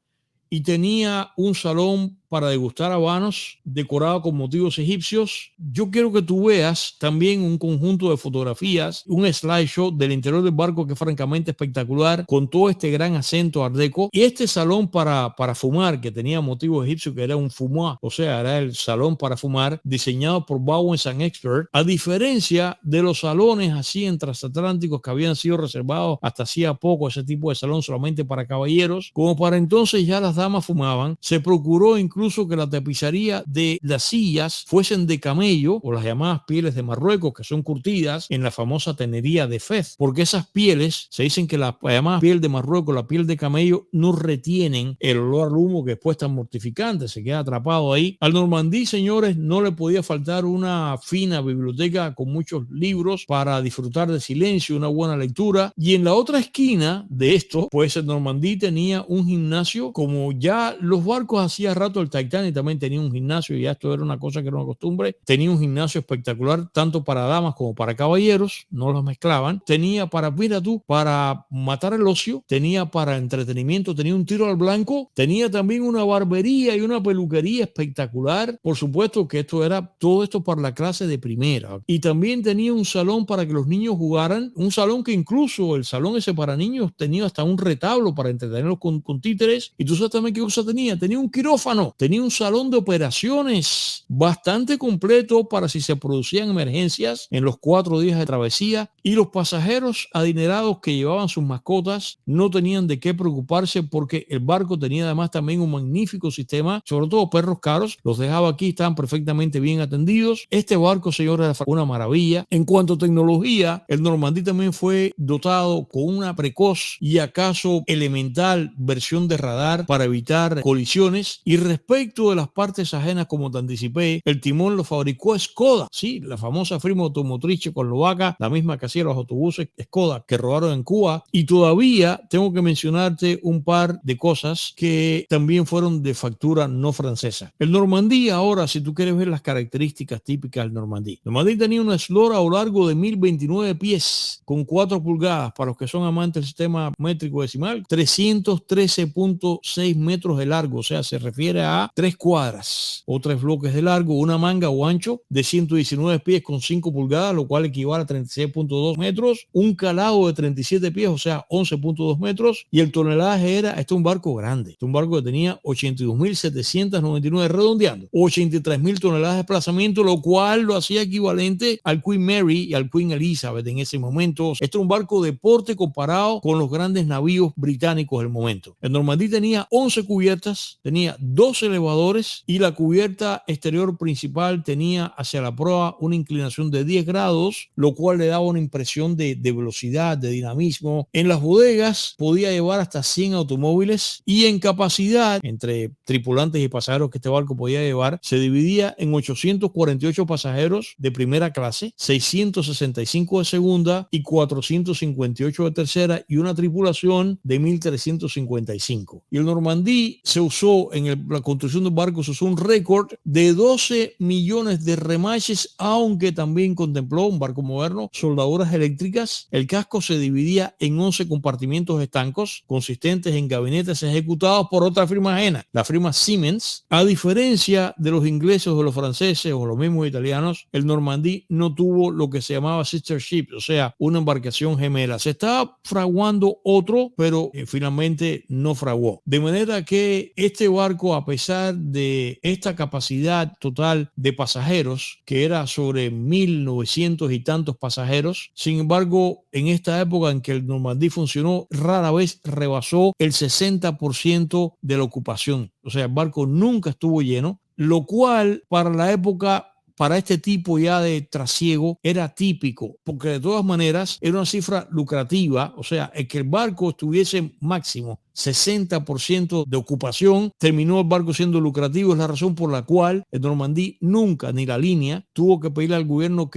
y tenía un salón para degustar habanos decorado con motivos egipcios. Yo quiero que tú veas también un conjunto de fotografías, un slideshow del interior del barco que es francamente espectacular, con todo este gran acento art déco, y este salón para fumar que tenía motivos egipcios, que era un fumoir, o sea, era el salón para fumar diseñado por Bowens & Expert, a diferencia de los salones así en transatlánticos que habían sido reservados hasta hacía poco, ese tipo de salón solamente para caballeros. Como para entonces ya las damas fumaban, se procuró incluir incluso que la tapicería de las sillas fuesen de camello o las llamadas pieles de Marruecos, que son curtidas en la famosa tenería de Fez, porque esas pieles, se dicen que la llamada piel de Marruecos, la piel de camello, no retienen el olor al humo, que después tan mortificante, se queda atrapado ahí. Al Normandí, señores, no le podía faltar una fina biblioteca con muchos libros para disfrutar de silencio, una buena lectura. Y en la otra esquina de esto, pues el Normandí tenía un gimnasio, como ya los barcos hacía rato, el Titanic también tenía un gimnasio, y ya esto era una cosa que era una costumbre. Tenía un gimnasio espectacular, tanto para damas como para caballeros, no los mezclaban. Tenía para, mira tú, para matar el ocio, tenía para entretenimiento, tenía un tiro al blanco, tenía también una barbería y una peluquería espectacular. Por supuesto que esto era todo esto para la clase de primera. Y también tenía un salón para que los niños jugaran, un salón que incluso el salón ese para niños tenía hasta un retablo para entretenerlos con títeres. Y tú sabes también qué cosa tenía. Tenía un quirófano, tenía un salón de operaciones bastante completo para si se producían emergencias en los 4 días de travesía. Y los pasajeros adinerados que llevaban sus mascotas no tenían de qué preocuparse, porque el barco tenía además también un magnífico sistema, sobre todo perros caros, los dejaba aquí, estaban perfectamente bien atendidos. Este barco, señores, fue una maravilla. En cuanto a tecnología, el Normandí también fue dotado con una precoz y acaso elemental versión de radar para evitar colisiones. Y respecto de las partes ajenas, como te anticipé, el timón lo fabricó Skoda, sí, la famosa firma automotriz checoslovaca, la misma que hacía los autobuses Skoda que rodaron en Cuba. Y todavía tengo que mencionarte un par de cosas que también fueron de factura no francesa. El Normandí, ahora, si tú quieres ver las características típicas del Normandí. Normandí tenía una eslora a lo largo de 1029 pies, con 4 pulgadas, para los que son amantes del sistema métrico decimal, 313.6 metros de largo, o sea, se refiere a 3 cuadras o 3 bloques de largo, una manga o ancho de 119 pies con 5 pulgadas, lo cual equivale a 36.2 metros, un calado de 37 pies, o sea, 11.2 metros, y el tonelaje era, este es un barco grande, este es un barco que tenía 82.799, redondeando, 83.000 toneladas de desplazamiento, lo cual lo hacía equivalente al Queen Mary y al Queen Elizabeth en ese momento. Este es un barco de porte comparado con los grandes navíos británicos del momento. El Normandí tenía 11 cubiertas, tenía 2 elevadores, y la cubierta exterior principal tenía hacia la proa una inclinación de 10 grados, lo cual le daba una impresión de velocidad, de dinamismo. En las bodegas podía llevar hasta 100 automóviles, y en capacidad, entre tripulantes y pasajeros que este barco podía llevar, se dividía en 848 pasajeros de primera clase, 665 de segunda y 458 de tercera, y una tripulación de 1.355. Y el Normandí se usó en la construcción del barco, se usó un récord de 12 millones de remaches, aunque también contempló un barco moderno, soldaduras eléctricas. El casco se dividía en 11 compartimientos estancos consistentes en gabinetes ejecutados por otra firma ajena, la firma Siemens. A diferencia de los ingleses o los franceses o los mismos italianos, el Normandí no tuvo lo que se llamaba sister ship, o sea, una embarcación gemela. Se estaba fraguando otro, pero finalmente no fraguó. De manera que este barco, a pesar de esta capacidad total de pasajeros, que era sobre 1.900 y tantos pasajeros, sin embargo, en esta época en que el Normandí funcionó, rara vez rebasó el 60% de la ocupación. O sea, el barco nunca estuvo lleno, lo cual para la época, para este tipo ya de trasiego, era típico, porque de todas maneras era una cifra lucrativa. O sea, el que el barco estuviese máximo 60% de ocupación, terminó el barco siendo lucrativo. Es la razón por la cual el Normandí nunca, ni la línea, tuvo que pedirle al gobierno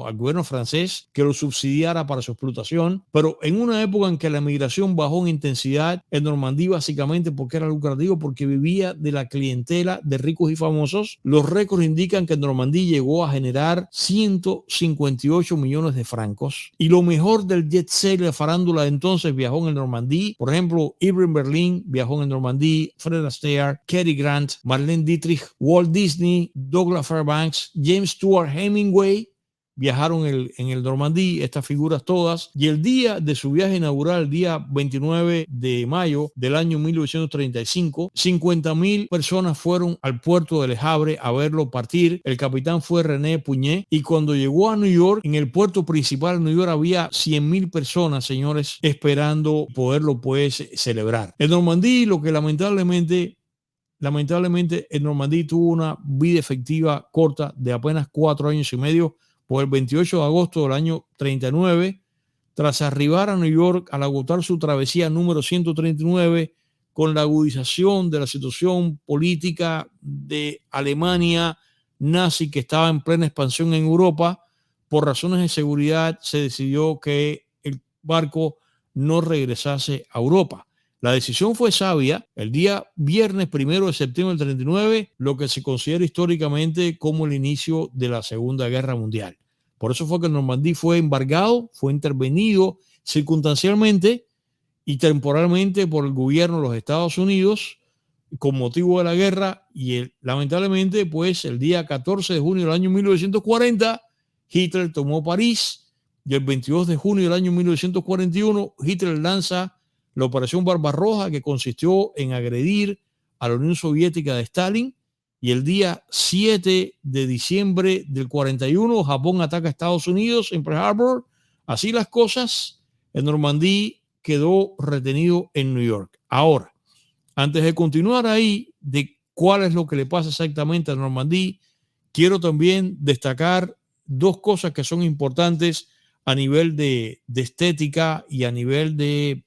al gobierno francés que lo subsidiara para su explotación. Pero en una época en que la migración bajó en intensidad, el Normandí, básicamente porque era lucrativo, porque vivía de la clientela de ricos y famosos. Los récords indican que el Normandí llegó a generar 158 millones de francos. Y lo mejor del jet set, la farándula de entonces, viajó en el Normandí. Por ejemplo, Irving Berlin viajó en el Normandí, Fred Astaire, Cary Grant, Marlene Dietrich, Walt Disney, Douglas Fairbanks, James Stewart Hemingway viajaron en el Normandí, estas figuras todas. Y el día de su viaje inaugural, el día 29 de mayo del año 1935, 50.000 personas fueron al puerto de Le Havre a verlo partir. El capitán fue René Puñet, y cuando llegó a New York, en el puerto principal de New York, había 100.000 personas, señores, esperando poderlo pues celebrar. El Normandí, lo que lamentablemente lamentablemente el Normandí tuvo una vida efectiva corta de apenas 4 años y medio, pues el 28 de agosto del año 39, tras arribar a New York al agotar su travesía número 139, con la agudización de la situación política de Alemania nazi que estaba en plena expansión en Europa, por razones de seguridad se decidió que el barco no regresase a Europa. La decisión fue sabia. El día viernes 1 de septiembre del 39, lo que se considera históricamente como el inicio de la Segunda Guerra Mundial. Por eso fue que el Normandí fue embargado, fue intervenido circunstancialmente y temporalmente por el gobierno de los Estados Unidos con motivo de la guerra, y lamentablemente pues el día 14 de junio del año 1940 Hitler tomó París, y el 22 de junio del año 1941 Hitler lanza la Operación Barbarroja, que consistió en agredir a la Unión Soviética de Stalin, y el día 7 de diciembre del 41 Japón ataca a Estados Unidos en Pearl Harbor. Así las cosas, el Normandí quedó retenido en New York. Ahora, antes de continuar ahí de cuál es lo que le pasa exactamente al Normandí, quiero también destacar dos cosas que son importantes a nivel de estética y a nivel de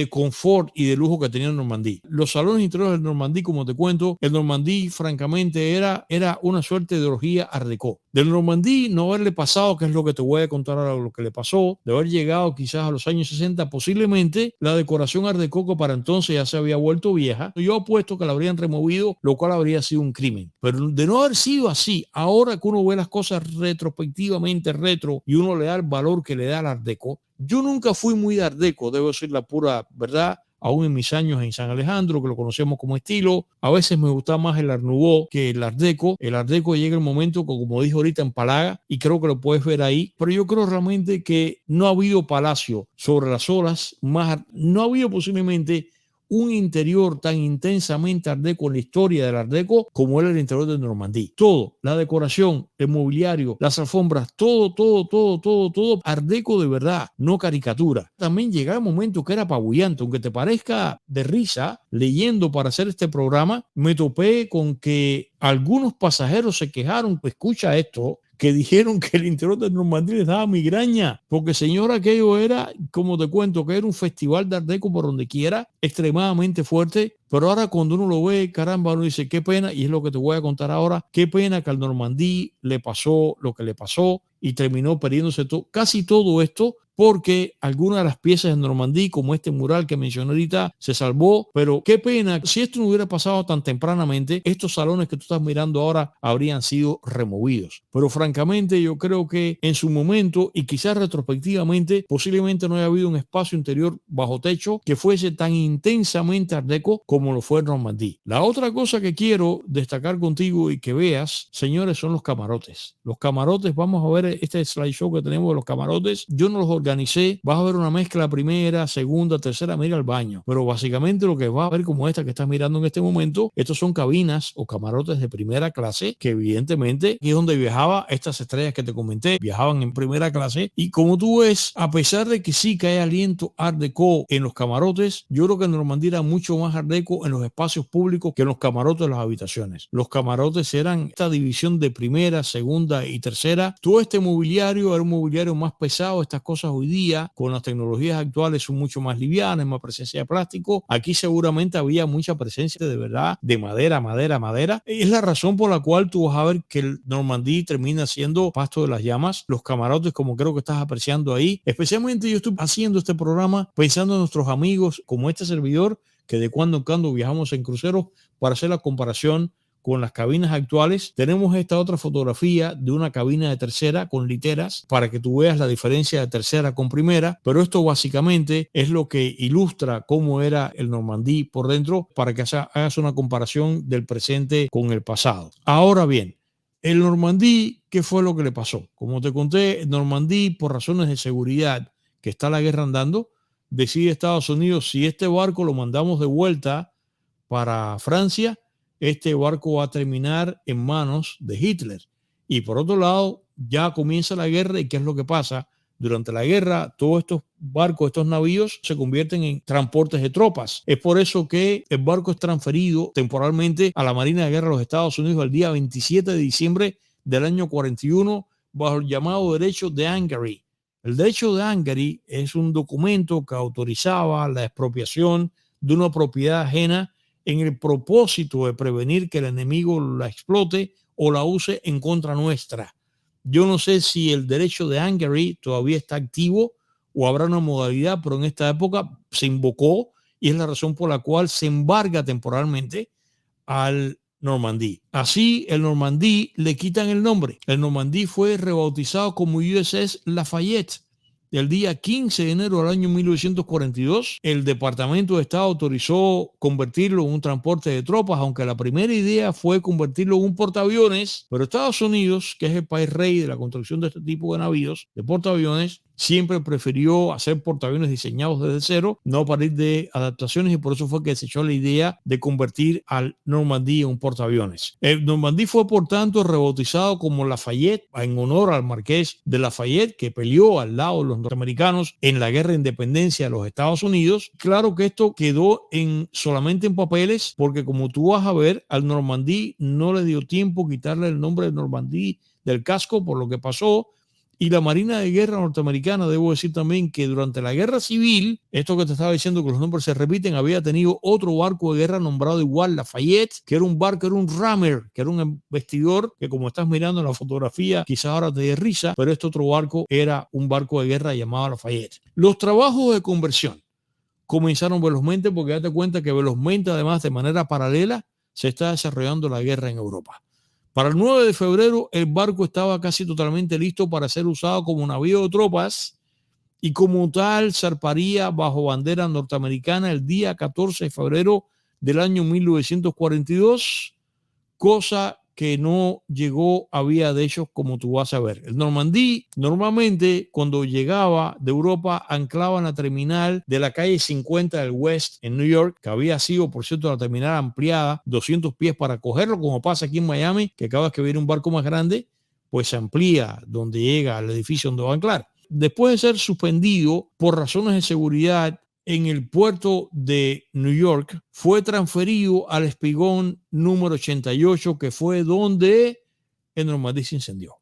confort y de lujo que tenía el Normandí. Los salones interiores del Normandí, como te cuento, el Normandí francamente era una suerte de orgía art déco. Del Normandí no haberle pasado, que es lo que te voy a contar ahora, lo que le pasó, de haber llegado quizás a los años 60, posiblemente la decoración art déco, que para entonces ya se había vuelto vieja, yo apuesto que la habrían removido, lo cual habría sido un crimen. Pero de no haber sido así, ahora que uno ve las cosas retrospectivamente retro y uno le da el valor que le da al art déco, yo nunca fui muy de art déco, debo decir la pura verdad, aún en mis años en San Alejandro, que lo conocemos como estilo. A veces me gusta más el art nouveau que el art déco. El art déco llega el momento que, como dije ahorita, empalaga, y creo que lo puedes ver ahí, pero yo creo realmente que no ha habido palacio sobre las olas, no ha habido posiblemente un interior tan intensamente art déco en la historia del art déco como era el interior de Normandí. Todo, la decoración, el mobiliario, las alfombras, todo art déco de verdad, no caricatura. También llegaba el momento que era apabullante, aunque te parezca de risa, leyendo para hacer este programa, me topé con que algunos pasajeros se quejaron, escucha esto, que dijeron que el interior de Normandía les daba migraña, porque señor, aquello era, como te cuento, que era un festival de art déco por donde quiera, extremadamente fuerte. Pero ahora cuando uno lo ve, caramba, uno dice, qué pena, y es lo que te voy a contar ahora, qué pena que al Normandí le pasó lo que le pasó y terminó perdiéndose casi todo esto, porque algunas de las piezas de Normandí, como este mural que mencioné ahorita, se salvó. Pero qué pena, si esto no hubiera pasado tan tempranamente, estos salones que tú estás mirando ahora habrían sido removidos. Pero francamente yo creo que en su momento, y quizás retrospectivamente, posiblemente no haya habido un espacio interior bajo techo que fuese tan intensamente art déco como lo fue Normandí. La otra cosa que quiero destacar contigo y que veas, señores, son los camarotes. Los camarotes, vamos a ver este slideshow que tenemos de los camarotes. Yo no los organicé, vas a ver una mezcla primera, segunda, tercera, mira el baño. Pero básicamente lo que vas a ver, como esta que estás mirando en este momento, estos son cabinas o camarotes de primera clase, que evidentemente aquí es donde viajaba estas estrellas que te comenté, viajaban en primera clase. Y como tú ves, a pesar de que sí que hay aliento art déco en los camarotes, yo creo que en Normandía era mucho más art déco en los espacios públicos que en los camarotes de las habitaciones. Los camarotes eran esta división de primera, segunda y tercera. Todo este mobiliario era un mobiliario más pesado. Estas cosas hoy día, con las tecnologías actuales, son mucho más livianas, más presencia de plástico. Aquí seguramente había mucha presencia de verdad de madera. Es la razón por la cual tú vas a ver que el Normandí termina siendo pasto de las llamas. Los camarotes, como creo que estás apreciando ahí, especialmente yo estoy haciendo este programa pensando en nuestros amigos como este servidor, que de cuando en cuando viajamos en cruceros para hacer la comparación con las cabinas actuales. Tenemos esta otra fotografía de una cabina de tercera con literas para que tú veas la diferencia de tercera con primera, pero esto básicamente es lo que ilustra cómo era el Normandí por dentro, para que hagas una comparación del presente con el pasado. Ahora bien, el Normandí, ¿qué fue lo que le pasó? Como te conté, el Normandí, por razones de seguridad, que está la guerra andando, decide Estados Unidos, si este barco lo mandamos de vuelta para Francia, este barco va a terminar en manos de Hitler. Y por otro lado, ya comienza la guerra, y ¿qué es lo que pasa? Durante la guerra, todos estos barcos, estos navíos se convierten en transportes de tropas. Es por eso que el barco es transferido temporalmente a la Marina de Guerra de los Estados Unidos el día 27 de diciembre del año 41 bajo el llamado Derecho de Hungary. El Derecho de Hungary es un documento que autorizaba la expropiación de una propiedad ajena en el propósito de prevenir que el enemigo la explote o la use en contra nuestra. Yo no sé si el Derecho de Hungary todavía está activo o habrá una modalidad, pero en esta época se invocó y es la razón por la cual se embarga temporalmente al Normandí. Así, el Normandí le quitan el nombre. El Normandí fue rebautizado como USS Lafayette. El día 15 de enero del año 1942, el Departamento de Estado autorizó convertirlo en un transporte de tropas, aunque la primera idea fue convertirlo en un portaaviones, pero Estados Unidos, que es el país rey de la construcción de este tipo de navíos, de portaaviones, siempre prefirió hacer portaaviones diseñados desde cero, no partir de adaptaciones, y por eso fue que se echó la idea de convertir al Normandí en un portaaviones. El Normandí fue, por tanto, rebautizado como Lafayette en honor al marqués de Lafayette, que peleó al lado de los norteamericanos en la guerra de independencia de los Estados Unidos. Claro que esto quedó solamente en papeles, porque como tú vas a ver, al Normandí no le dio tiempo quitarle el nombre de Normandí del casco por lo que pasó. Y la Marina de Guerra norteamericana, debo decir también que durante la Guerra Civil, esto que te estaba diciendo que los nombres se repiten, había tenido otro barco de guerra nombrado igual, Lafayette, que era un barco, era un rammer, que era un embestidor, que como estás mirando en la fotografía, quizás ahora te dé risa, pero este otro barco era un barco de guerra llamado Lafayette. Los trabajos de conversión comenzaron velozmente, porque date cuenta que velozmente, además, de manera paralela, se está desarrollando la guerra en Europa. Para el 9 de febrero, el barco estaba casi totalmente listo para ser usado como navío de tropas y como tal zarparía bajo bandera norteamericana el día 14 de febrero del año 1942, cosa que no llegó a vía de ellos, como tú vas a ver. El Normandí normalmente cuando llegaba de Europa anclaba en la terminal de la calle 50 del West en New York, que había sido, por cierto, la terminal ampliada 200 pies para cogerlo, como pasa aquí en Miami, que cada vez que viene un barco más grande, pues se amplía donde llega al edificio donde va a anclar. Después de ser suspendido por razones de seguridad en el puerto de New York, fue transferido al espigón número 88, que fue donde el Normandí se incendió.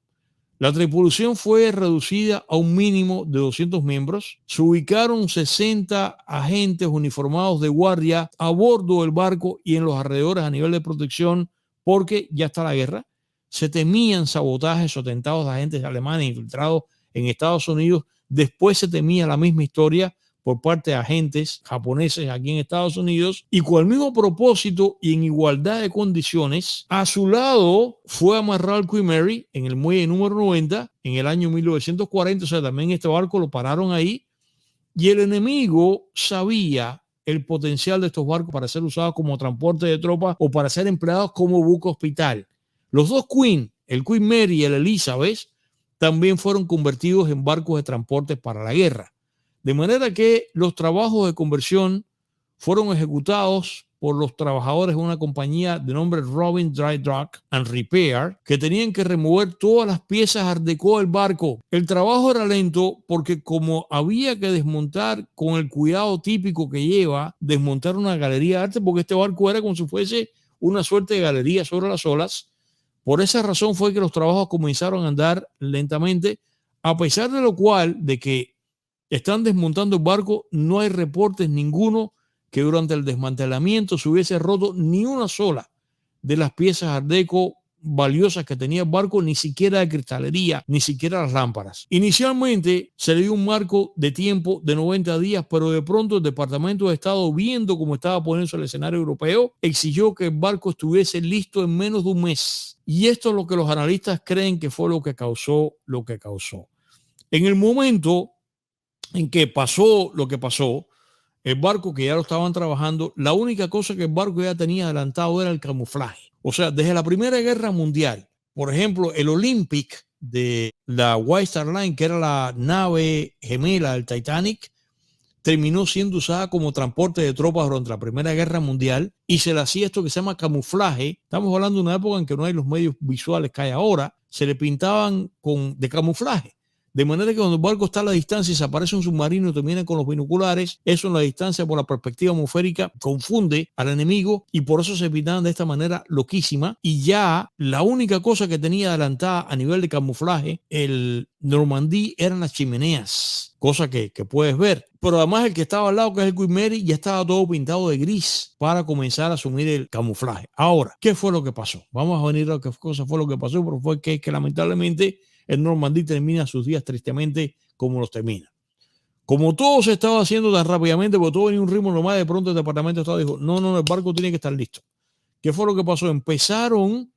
La tripulación fue reducida a un mínimo de 200 miembros. Se ubicaron 60 agentes uniformados de guardia a bordo del barco y en los alrededores a nivel de protección, porque ya está la guerra. Se temían sabotajes o atentados de agentes alemanes infiltrados en Estados Unidos. Después se temía la misma historia por parte de agentes japoneses aquí en Estados Unidos, y con el mismo propósito y en igualdad de condiciones, a su lado fue amarrado el Queen Mary en el muelle número 90 en el año 1940, o sea, también este barco lo pararon ahí, y el enemigo sabía el potencial de estos barcos para ser usados como transporte de tropas o para ser empleados como buque hospital. Los dos Queen, el Queen Mary y el Elizabeth, también fueron convertidos en barcos de transporte para la guerra. De manera que los trabajos de conversión fueron ejecutados por los trabajadores de una compañía de nombre Robin Dry Dock and Repair, que tenían que remover todas las piezas art déco del barco. El trabajo era lento porque como había que desmontar con el cuidado típico que lleva desmontar una galería de arte, porque este barco era como si fuese una suerte de galería sobre las olas, por esa razón fue que los trabajos comenzaron a andar lentamente, a pesar de lo cual, de que están desmontando el barco, no hay reportes ninguno que durante el desmantelamiento se hubiese roto ni una sola de las piezas art déco valiosas que tenía el barco, ni siquiera de cristalería, ni siquiera las lámparas. Inicialmente se le dio un marco de tiempo de 90 días, pero de pronto el Departamento de Estado, viendo cómo estaba poniéndose el escenario europeo, exigió que el barco estuviese listo en menos de un mes. Y esto es lo que los analistas creen que fue lo que causó lo que causó. En el momento en que pasó lo que pasó, el barco que ya lo estaban trabajando, la única cosa que el barco ya tenía adelantado era el camuflaje. O sea, desde la Primera Guerra Mundial, por ejemplo, el Olympic de la White Star Line, que era la nave gemela del Titanic, terminó siendo usada como transporte de tropas durante la Primera Guerra Mundial y se le hacía esto que se llama camuflaje. Estamos hablando de una época en que no hay los medios visuales que hay ahora. Se le pintaban de camuflaje. De manera que cuando el barco está a la distancia y se aparece un submarino y termina con los binoculares, eso en la distancia por la perspectiva atmosférica confunde al enemigo y por eso se pintaban de esta manera loquísima. Y ya la única cosa que tenía adelantada a nivel de camuflaje el Normandí eran las chimeneas, cosa que puedes ver. Pero además el que estaba al lado, que es el Queen Mary, ya estaba todo pintado de gris para comenzar a asumir el camuflaje. Ahora, ¿qué fue lo que pasó? Vamos a venir a qué cosa fue lo que pasó, pero fue que lamentablemente el Normandí termina sus días tristemente como los termina. Como todo se estaba haciendo tan rápidamente, porque todo venía un ritmo normal, de pronto el departamento de Estado dijo, no, el barco tiene que estar listo. ¿Qué fue lo que pasó? Empezaron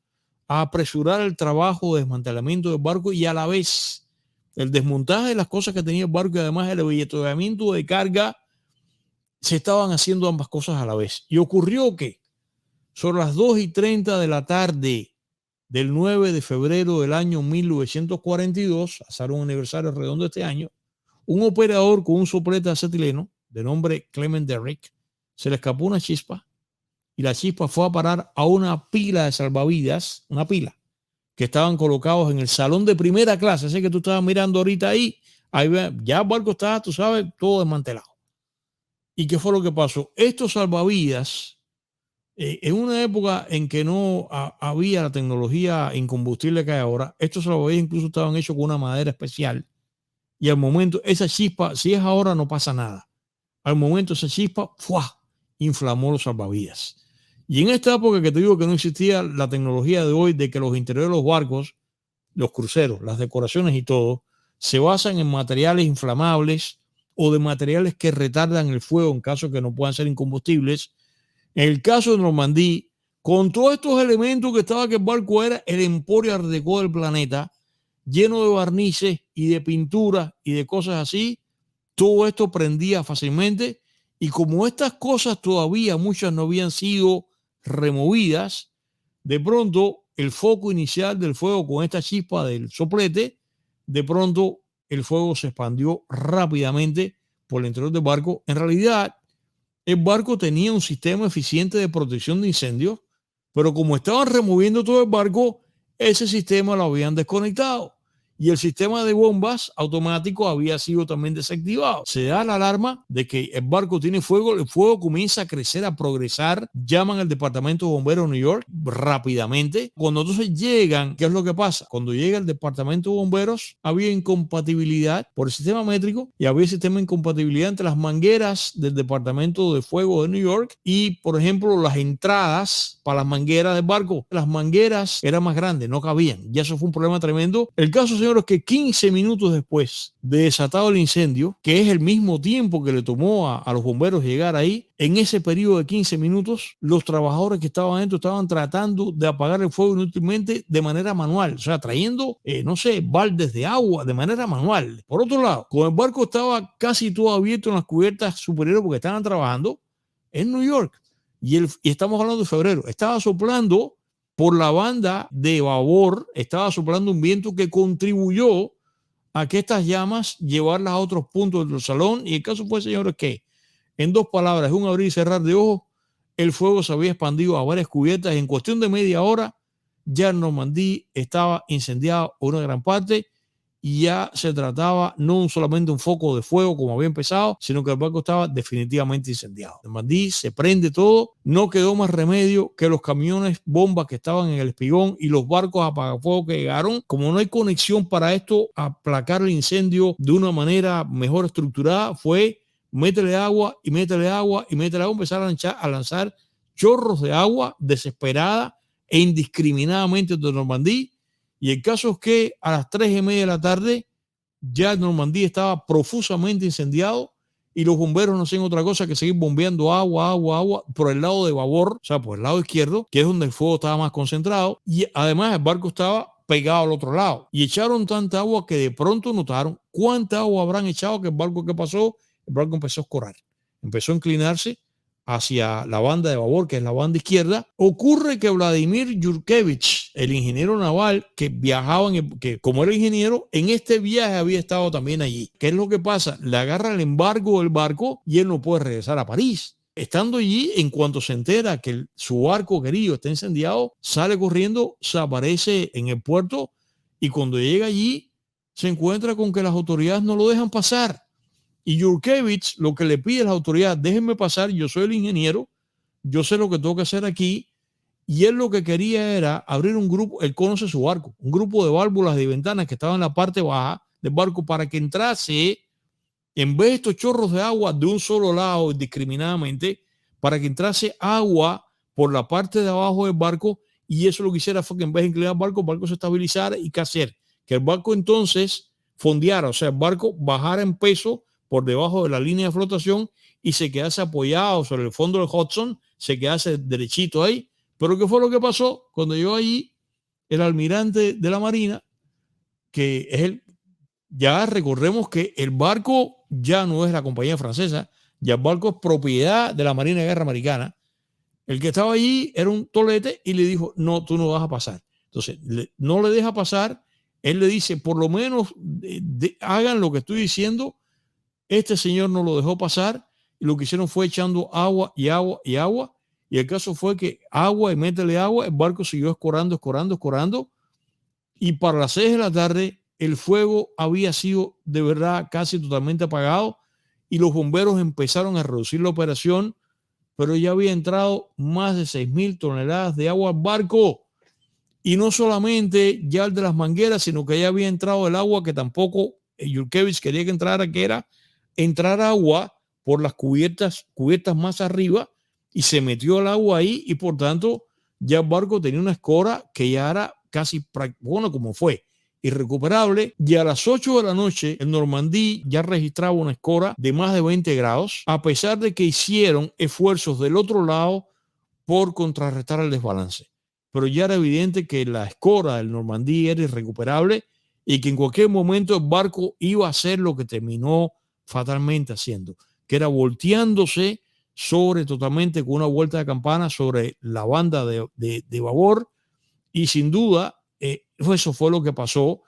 a apresurar el trabajo de desmantelamiento del barco y a la vez el desmontaje de las cosas que tenía el barco y además el avituallamiento de carga, se estaban haciendo ambas cosas a la vez. Y ocurrió que sobre las 2:30 de la tarde del 9 de febrero del año 1942, a ser un aniversario redondo este año, un operador con un soplete acetileno de nombre Clement Derrick se le escapó una chispa y la chispa fue a parar a una pila de salvavidas, una pila, que estaban colocados en el salón de primera clase, así que tú estabas mirando ahorita ahí ya el barco estaba, tú sabes, todo desmantelado. ¿Y qué fue lo que pasó? Estos salvavidas, en una época en que no había la tecnología incombustible que hay ahora, estos salvavidas incluso estaban hechos con una madera especial y al momento esa chispa, si es ahora no pasa nada, al momento esa chispa ¡fua!, inflamó los salvavidas. Y en esta época que te digo que no existía la tecnología de hoy de que los interiores de los barcos, los cruceros, las decoraciones y todo, se basan en materiales inflamables o de materiales que retardan el fuego en caso que no puedan ser incombustibles. En el caso de Normandí, con todos estos elementos que estaba, que el barco era el emporio art déco del planeta, lleno de barnices y de pinturas y de cosas así, todo esto prendía fácilmente y como estas cosas todavía muchas no habían sido removidas, de pronto el foco inicial del fuego con esta chispa del soplete, de pronto el fuego se expandió rápidamente por el interior del barco. En realidad, el barco tenía un sistema eficiente de protección de incendios, pero como estaban removiendo todo el barco, ese sistema lo habían desconectado y el sistema de bombas automático había sido también desactivado. Se da la alarma de que el barco tiene fuego, el fuego comienza a crecer, a progresar, llaman al departamento de bomberos de New York rápidamente. Cuando entonces llegan, ¿qué es lo que pasa? Cuando llega el departamento de bomberos, había incompatibilidad por el sistema métrico y había sistema de incompatibilidad entre las mangueras del departamento de fuego de New York y, por ejemplo, las entradas para las mangueras del barco. Las mangueras eran más grandes, no cabían, y eso fue un problema tremendo. El caso, señores, que 15 minutos después de desatado el incendio, que es el mismo tiempo que le tomó a los bomberos llegar ahí, en ese periodo de 15 minutos, los trabajadores que estaban adentro estaban tratando de apagar el fuego inútilmente de manera manual, o sea, trayendo, baldes de agua de manera manual. Por otro lado, como el barco estaba casi todo abierto en las cubiertas superiores porque estaban trabajando en New York, y estamos hablando de febrero, estaba soplando por la banda de babor, estaba soplando un viento que contribuyó a que estas llamas llevarlas a otros puntos del salón. Y el caso fue, señores, que en dos palabras, un abrir y cerrar de ojos, el fuego se había expandido a varias cubiertas. En cuestión de media hora, ya el Normandí estaba incendiado una gran parte y ya se trataba no solamente un foco de fuego como había empezado, sino que el barco estaba definitivamente incendiado. El Normandí se prende todo, no quedó más remedio que los camiones bombas que estaban en el espigón y los barcos apagafuegos que llegaron. Como no hay conexión para esto, aplacar el incendio de una manera mejor estructurada, fue métele agua y métele agua y métele agua, empezar a lanzar chorros de agua desesperada e indiscriminadamente de Normandí. Y el caso es que a las 3:30 de la tarde ya el Normandí estaba profusamente incendiado y los bomberos no hacían otra cosa que seguir bombeando agua por el lado de babor, o sea, por el lado izquierdo, que es donde el fuego estaba más concentrado. Y además el barco estaba pegado al otro lado. Y echaron tanta agua que de pronto notaron cuánta agua habrán echado, que el barco, ¿qué pasó? El barco empezó a escorar, empezó a inclinarse hacia la banda de babor, que es la banda izquierda. Ocurre que Vladimir Yurkevich, el ingeniero naval que viajaba, que como era ingeniero, en este viaje había estado también allí. ¿Qué es lo que pasa? Le agarra el embargo del barco y él no puede regresar a París. Estando allí, en cuanto se entera que su barco querido está incendiado, sale corriendo, se aparece en el puerto y cuando llega allí, se encuentra con que las autoridades no lo dejan pasar. Y Yurkevich lo que le pide a las autoridades, déjenme pasar, yo soy el ingeniero, yo sé lo que tengo que hacer aquí. Y él lo que quería era abrir un grupo, él conoce su barco, un grupo de válvulas de ventanas que estaban en la parte baja del barco para que entrase, en vez de estos chorros de agua de un solo lado indiscriminadamente, para que entrase agua por la parte de abajo del barco. Y eso lo que hiciera fue que en vez de inclinar el barco se estabilizara y qué hacer, que el barco entonces fondeara, o sea, el barco bajara en peso por debajo de la línea de flotación y se quedase apoyado sobre el fondo del Hudson, se quedase derechito ahí. Pero ¿qué fue lo que pasó? Cuando llegó allí el almirante de la Marina, que es el, ya recordemos que el barco ya no es la compañía francesa, ya el barco es propiedad de la Marina de Guerra Americana. El que estaba allí era un tolete y le dijo, no, tú no vas a pasar. Entonces, no le deja pasar. Él le dice, por lo menos hagan lo que estoy diciendo. Este señor no lo dejó pasar y lo que hicieron fue echando agua y agua y agua. Y el caso fue que agua y métele agua, el barco siguió escorando, escorando, escorando. Y para las 6 de la tarde el fuego había sido de verdad casi totalmente apagado y los bomberos empezaron a reducir la operación, pero ya había entrado más de 6.000 toneladas de agua al barco. Y no solamente ya el de las mangueras, sino que ya había entrado el agua que tampoco Yurkevich quería que entrara, que era entrar agua por las cubiertas más arriba, y se metió el agua ahí y por tanto ya el barco tenía una escora que ya era casi, bueno, como fue, irrecuperable. Y a las 8 de la noche el Normandí ya registraba una escora de más de 20 grados, a pesar de que hicieron esfuerzos del otro lado por contrarrestar el desbalance. Pero ya era evidente que la escora del Normandí era irrecuperable y que en cualquier momento el barco iba a hacer lo que terminó fatalmente haciendo, que era volteándose sobre totalmente con una vuelta de campana sobre la banda de babor. Y sin duda, eso fue lo que pasó.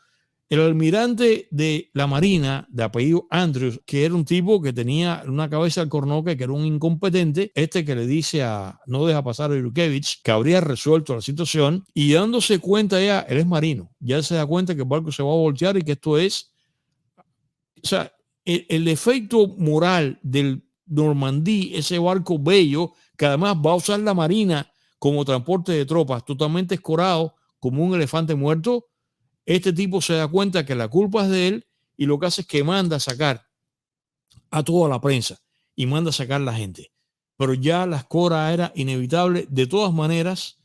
El almirante de la Marina, de apellido Andrews, que era un tipo que tenía una cabeza al cornoque, que era un incompetente, que le dice a no deja pasar a Yurkevich, que habría resuelto la situación, y dándose cuenta ya, él es marino, ya se da cuenta que el barco se va a voltear y que esto es, o sea, el efecto moral del Normandí, ese barco bello, que además va a usar la Marina como transporte de tropas, totalmente escorado, como un elefante muerto. Este tipo se da cuenta que la culpa es de él y lo que hace es que manda a sacar a toda la prensa y manda a sacar a la gente. Pero ya la escora era inevitable. De todas maneras,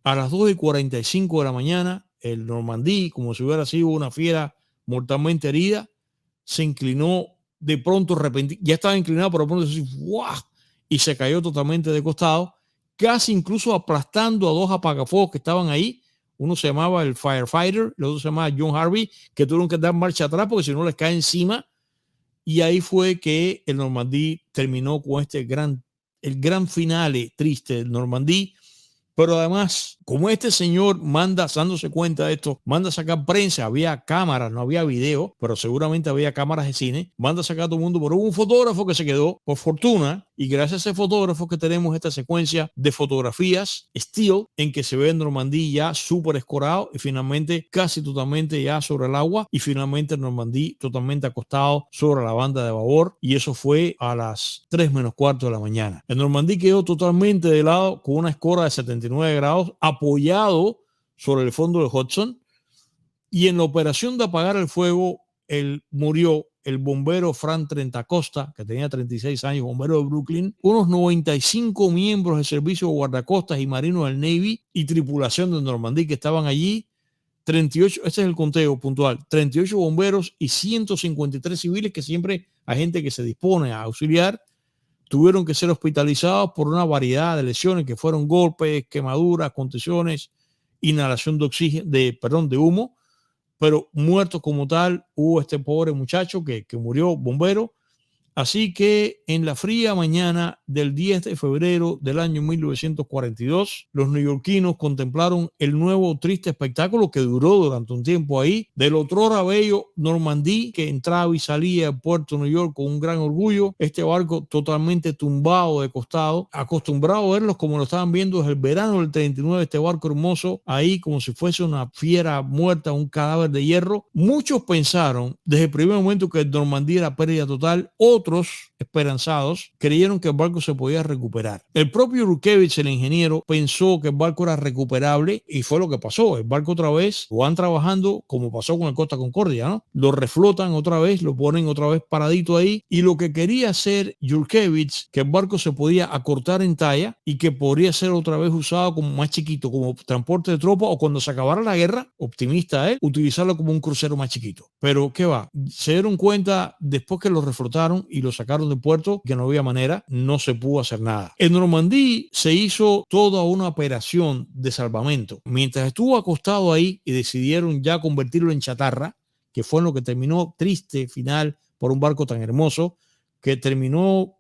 a las 2:45 de la mañana, el Normandí, como si hubiera sido una fiera mortalmente herida, se inclinó de pronto, ya estaba inclinado, pero de pronto así, ¡guau! Y se cayó totalmente de costado, casi incluso aplastando a dos apagafuegos que estaban ahí. Uno se llamaba el Firefighter, el otro se llamaba John Harvey, que tuvieron que dar marcha atrás porque si no les cae encima. Y ahí fue que el Normandí terminó con el gran finale triste del Normandí. Pero además, como este señor manda, dándose cuenta de esto, manda a sacar prensa, había cámaras, no había video, pero seguramente había cámaras de cine, manda a sacar a todo el mundo, pero hubo un fotógrafo que se quedó, por fortuna, y gracias a ese fotógrafo que tenemos esta secuencia de fotografías still, en que se ve el Normandí ya súper escorado y finalmente casi totalmente ya sobre el agua, y finalmente el Normandí totalmente acostado sobre la banda de babor, y eso fue a las 3:45 de la mañana. El Normandí quedó totalmente de lado con una escora de 79 grados, apoyado sobre el fondo del Hudson, y en la operación de apagar el fuego, murió el bombero Frank Trentacosta, que tenía 36 años, bombero de Brooklyn, unos 95 miembros del servicio de guardacostas y marinos del Navy y tripulación del Normandí que estaban allí, 38, este es el conteo puntual, 38 bomberos y 153 civiles, que siempre hay gente que se dispone a auxiliar, tuvieron que ser hospitalizados por una variedad de lesiones que fueron golpes, quemaduras, contusiones, inhalación de oxígeno, de humo, pero muertos como tal hubo este pobre muchacho que murió, bombero, Así que en la fría mañana del 10 de febrero del año 1942, los neoyorquinos contemplaron el nuevo triste espectáculo que duró durante un tiempo ahí, del otrora bello Normandí, que entraba y salía de Puerto New York con un gran orgullo, este barco totalmente tumbado de costado, acostumbrado a verlos como lo estaban viendo desde el verano del 39, este barco hermoso ahí como si fuese una fiera muerta, un cadáver de hierro. Muchos pensaron desde el primer momento que el Normandí era pérdida total, otros esperanzados creyeron que el barco se podía recuperar. El propio Rukevich, el ingeniero, pensó que el barco era recuperable y fue lo que pasó. El barco otra vez lo van trabajando como pasó con el Costa Concordia, ¿no? Lo reflotan otra vez, lo ponen otra vez paradito ahí, y lo que quería hacer Yurkevich, que el barco se podía acortar en talla y que podría ser otra vez usado como más chiquito, como transporte de tropas, o cuando se acabara la guerra, optimista él, utilizarlo como un crucero más chiquito. Pero ¿qué va? Se dieron cuenta después que lo reflotaron y lo sacaron del puerto que no había manera, no se pudo hacer nada. En Normandí se hizo toda una operación de salvamento. Mientras estuvo acostado ahí y decidieron ya convertirlo en chatarra, que fue en lo que terminó triste final por un barco tan hermoso, que terminó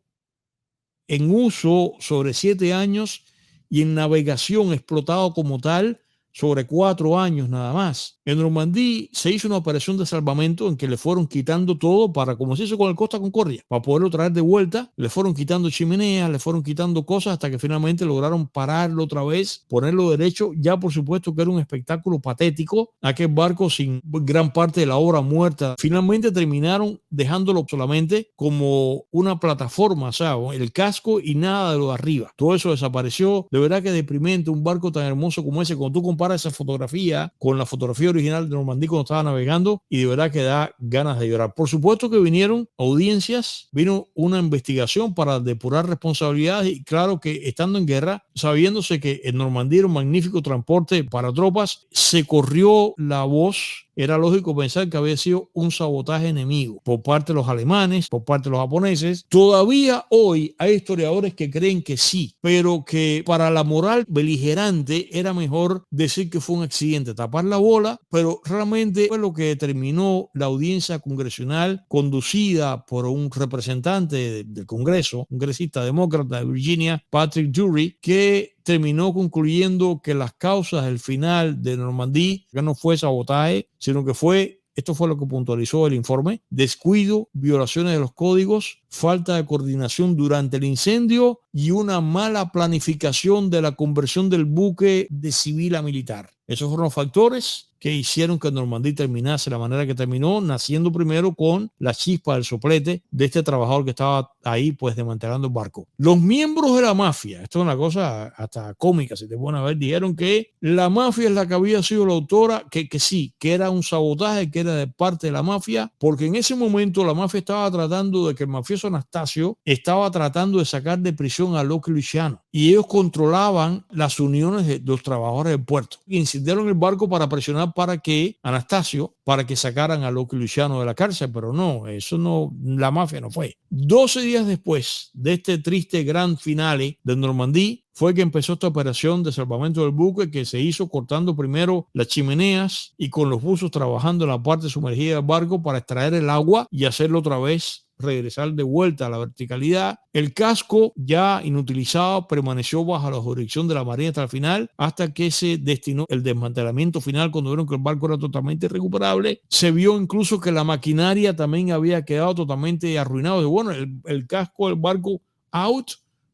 en uso sobre 7 años y en navegación explotado como tal sobre 4 años nada más. En Normandí se hizo una operación de salvamento en que le fueron quitando todo para, como se hizo con el Costa Concordia, para poderlo traer de vuelta. Le fueron quitando chimeneas, le fueron quitando cosas hasta que finalmente lograron pararlo otra vez, ponerlo derecho. Ya por supuesto que era un espectáculo patético, aquel barco sin gran parte de la obra muerta. Finalmente terminaron dejándolo solamente como una plataforma, o sea, el casco y nada de lo de arriba. Todo eso desapareció. De verdad que deprimente un barco tan hermoso como ese. Cuando tú comparas esa fotografía con la fotografía original de Normandí cuando estaba navegando, y de verdad que da ganas de llorar. Por supuesto que vinieron audiencias, vino una investigación para depurar responsabilidades, y claro que estando en guerra, sabiéndose que en Normandía era un magnífico transporte para tropas, se corrió la voz. Era lógico pensar que había sido un sabotaje enemigo por parte de los alemanes, por parte de los japoneses. Todavía hoy hay historiadores que creen que sí, pero que para la moral beligerante era mejor decir que fue un accidente, tapar la bola, pero realmente fue lo que determinó la audiencia congresional conducida por un representante del Congreso, un congresista demócrata de Virginia, Patrick Drury, que terminó concluyendo que las causas del final de Normandí que no fue sabotaje, sino que fue, esto fue lo que puntualizó el informe, descuido, violaciones de los códigos, falta de coordinación durante el incendio y una mala planificación de la conversión del buque de civil a militar. Esos fueron los factores que hicieron que Normandí terminase de la manera que terminó, naciendo primero con la chispa del soplete de este trabajador que estaba ahí pues desmantelando el barco. Los miembros de la mafia, esto es una cosa hasta cómica si te pones a ver, dijeron que la mafia es la que había sido la autora, que sí, que era un sabotaje, que era de parte de la mafia, porque en ese momento la mafia estaba tratando de que el mafioso Anastasio estaba tratando de sacar de prisión a Lucky Luciano, y ellos controlaban las uniones de los trabajadores del puerto. Incendiaron el barco para presionar para que Anastasio, para que sacaran a Lucky Luciano de la cárcel, pero no, eso no, la mafia no fue. 12 días después de este triste gran finale de Normandí, fue que empezó esta operación de salvamento del buque, que se hizo cortando primero las chimeneas y con los buzos trabajando en la parte sumergida del barco para extraer el agua y hacerlo otra vez regresar de vuelta a la verticalidad. El casco, ya inutilizado, permaneció bajo la jurisdicción de la Marina hasta el final, hasta que se destinó el desmantelamiento final cuando vieron que el barco era totalmente irrecuperable. Se vio incluso que la maquinaria también había quedado totalmente arruinado. Bueno, el casco del barco out,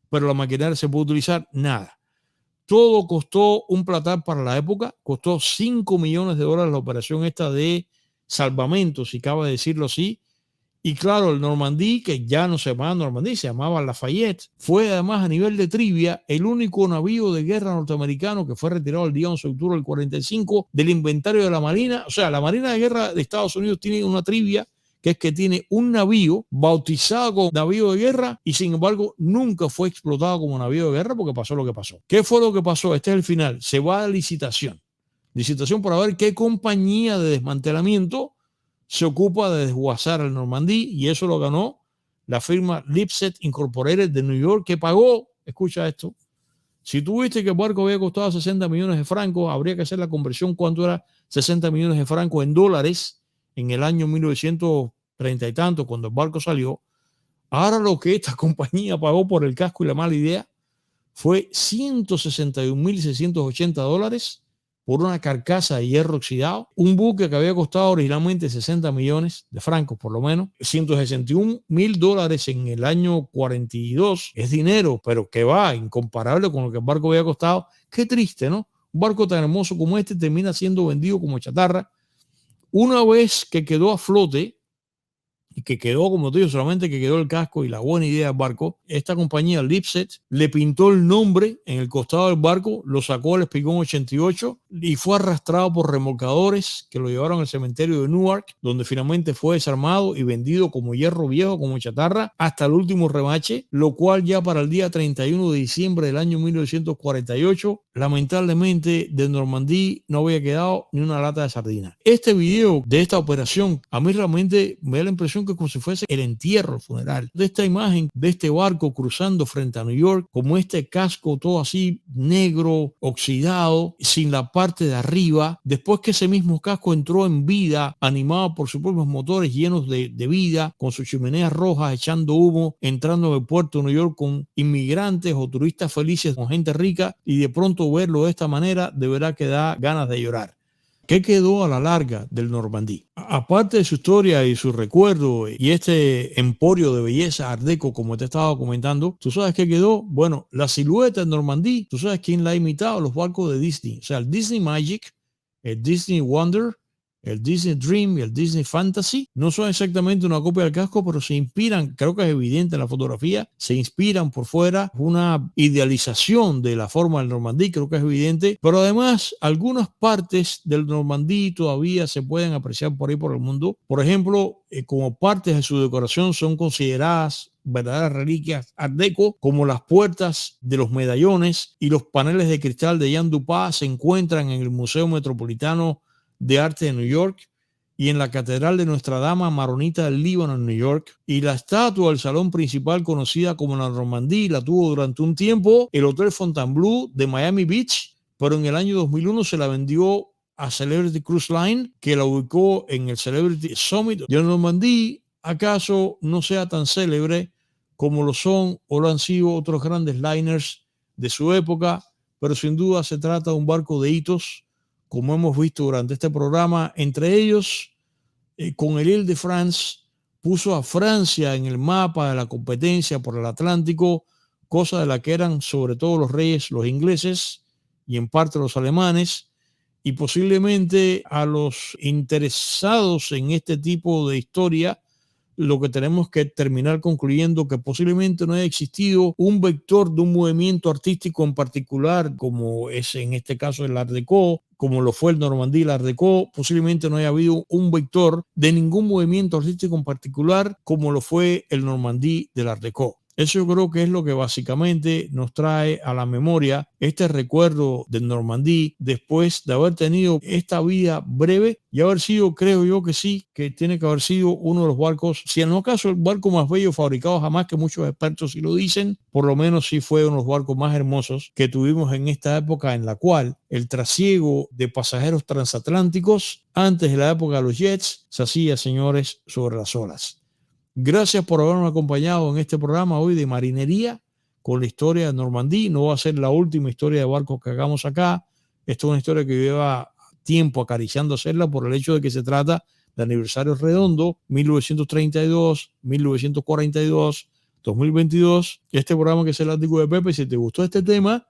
pero la maquinaria se puede utilizar, nada. Todo costó un platal para la época, costó $5 millones la operación esta de salvamento, si cabe decirlo así. Y claro, el Normandí, que ya no se llamaba Normandí, se llamaba Lafayette, fue además, a nivel de trivia, el único navío de guerra norteamericano que fue retirado el día 11 de octubre del 45 del inventario de la Marina. O sea, la Marina de Guerra de Estados Unidos tiene una trivia que es que tiene un navío bautizado como navío de guerra y sin embargo nunca fue explotado como navío de guerra porque pasó lo que pasó. ¿Qué fue lo que pasó? Este es el final. Se va a licitación. Licitación para ver qué compañía de desmantelamiento se ocupa de desguazar al Normandí, y eso lo ganó la firma Lipset Incorporated de New York, que pagó, escucha esto, si tú viste que el barco había costado 60 millones de francos, habría que hacer la conversión, cuánto era 60 millones de francos en dólares en el año 1930 y tanto, cuando el barco salió. Ahora lo que esta compañía pagó por el casco y la mala idea fue $161.680 por una carcasa de hierro oxidado, un buque que había costado originalmente 60 millones de francos, por lo menos, $161.000 en el año 42. Es dinero, pero que va, incomparable con lo que el barco había costado. Qué triste, ¿no? Un barco tan hermoso como este termina siendo vendido como chatarra. Una vez que quedó a flote, y que quedó, como te digo, solamente que quedó el casco y la buena idea del barco, esta compañía Lipset le pintó el nombre en el costado del barco, lo sacó al espigón 88 y fue arrastrado por remolcadores que lo llevaron al cementerio de Newark, donde finalmente fue desarmado y vendido como hierro viejo, como chatarra, hasta el último remache, lo cual ya para el día 31 de diciembre del año 1948, lamentablemente de Normandía no había quedado ni una lata de sardina. Este video de esta operación a mí realmente me da la impresión que como si fuese el entierro, el funeral, de esta imagen de este barco cruzando frente a New York, como este casco todo así negro, oxidado, sin la parte de arriba, después que ese mismo casco entró en vida, animado por sus propios motores llenos de vida, con sus chimeneas rojas echando humo, entrando en el puerto de New York con inmigrantes o turistas felices, con gente rica, y de pronto verlo de esta manera, de verdad que da ganas de llorar. ¿Qué quedó a la larga del Normandía? Aparte de su historia y su recuerdo y este emporio de belleza art deco, como te estaba comentando, ¿tú sabes qué quedó? Bueno, la silueta del Normandía, ¿tú sabes quién la ha imitado? Los barcos de Disney. O sea, el Disney Magic, el Disney Wonder, el Disney Dream y el Disney Fantasy no son exactamente una copia del casco, pero se inspiran, creo que es evidente en la fotografía, se inspiran por fuera, una idealización de la forma del Normandía, creo que es evidente, pero además algunas partes del Normandía todavía se pueden apreciar por ahí por el mundo. Por ejemplo, como partes de su decoración son consideradas verdaderas reliquias art deco, como las puertas de los medallones y los paneles de cristal de Jean Dupas se encuentran en el Museo Metropolitano de Arte de New York y en la Catedral de Nuestra Dama Maronita del Líbano en New York, y la estatua del salón principal conocida como la Normandía la tuvo durante un tiempo el Hotel Fontainebleau de Miami Beach, pero en el año 2001 se la vendió a Celebrity Cruise Line, que la ubicó en el Celebrity Summit de Normandía. Acaso no sea tan célebre como lo son o lo han sido otros grandes liners de su época, pero sin duda se trata de un barco de hitos, como hemos visto durante este programa. Entre ellos, con el Île-de-France, puso a Francia en el mapa de la competencia por el Atlántico, cosa de la que eran sobre todo los reyes, los ingleses y en parte los alemanes, y posiblemente a los interesados en este tipo de historia, lo que tenemos que terminar concluyendo que posiblemente no haya existido un vector de un movimiento artístico en particular, como es en este caso el Art Deco, como lo fue el Normandía, el Art Deco. Posiblemente no haya habido un vector de ningún movimiento artístico en particular, como lo fue el Normandía del Art Deco. Eso yo creo que es lo que básicamente nos trae a la memoria este recuerdo del Normandía después de haber tenido esta vida breve y haber sido, creo yo que sí, que tiene que haber sido uno de los barcos, si en no caso el barco más bello fabricado jamás, que muchos expertos sí lo dicen, por lo menos sí fue uno de los barcos más hermosos que tuvimos en esta época en la cual el trasiego de pasajeros transatlánticos antes de la época de los jets se hacía, señores, sobre las olas. Gracias por haberme acompañado en este programa hoy de marinería con la historia de Normandía. No va a ser la última historia de barcos que hagamos acá. Esto es una historia que lleva tiempo acariciando hacerla por el hecho de que se trata de aniversario redondo, 1932, 1942, 2022. Este programa que es el Ático de Pepe. Si te gustó este tema,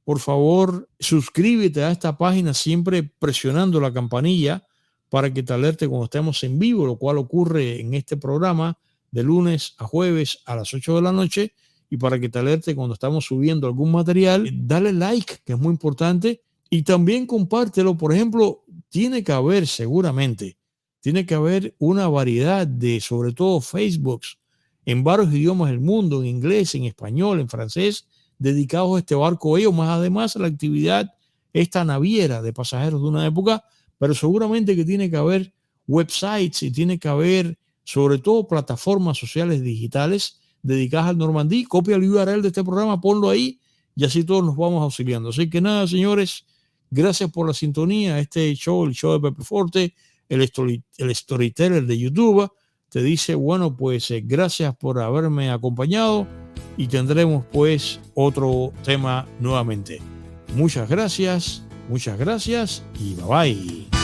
por favor, suscríbete a esta página siempre presionando la campanilla para que te alerte cuando estemos en vivo, lo cual ocurre en este programa de lunes a jueves a las 8 de la noche, y para que te alerte cuando estamos subiendo algún material. Dale like, que es muy importante, y también compártelo. Por ejemplo, tiene que haber una variedad de, sobre todo, Facebooks en varios idiomas del mundo, en inglés, en español, en francés, dedicados a este barco ellos, más además a la actividad esta naviera de pasajeros de una época, pero seguramente que tiene que haber websites y tiene que haber sobre todo plataformas sociales digitales dedicadas al Normandía. Copia el URL de este programa, ponlo ahí y así todos nos vamos auxiliando. Así que nada, señores, gracias por la sintonía. Este show, el show de Pepe Forte, el Storyteller de YouTube, te dice, bueno, pues gracias por haberme acompañado y tendremos pues otro tema nuevamente. Muchas gracias y bye bye.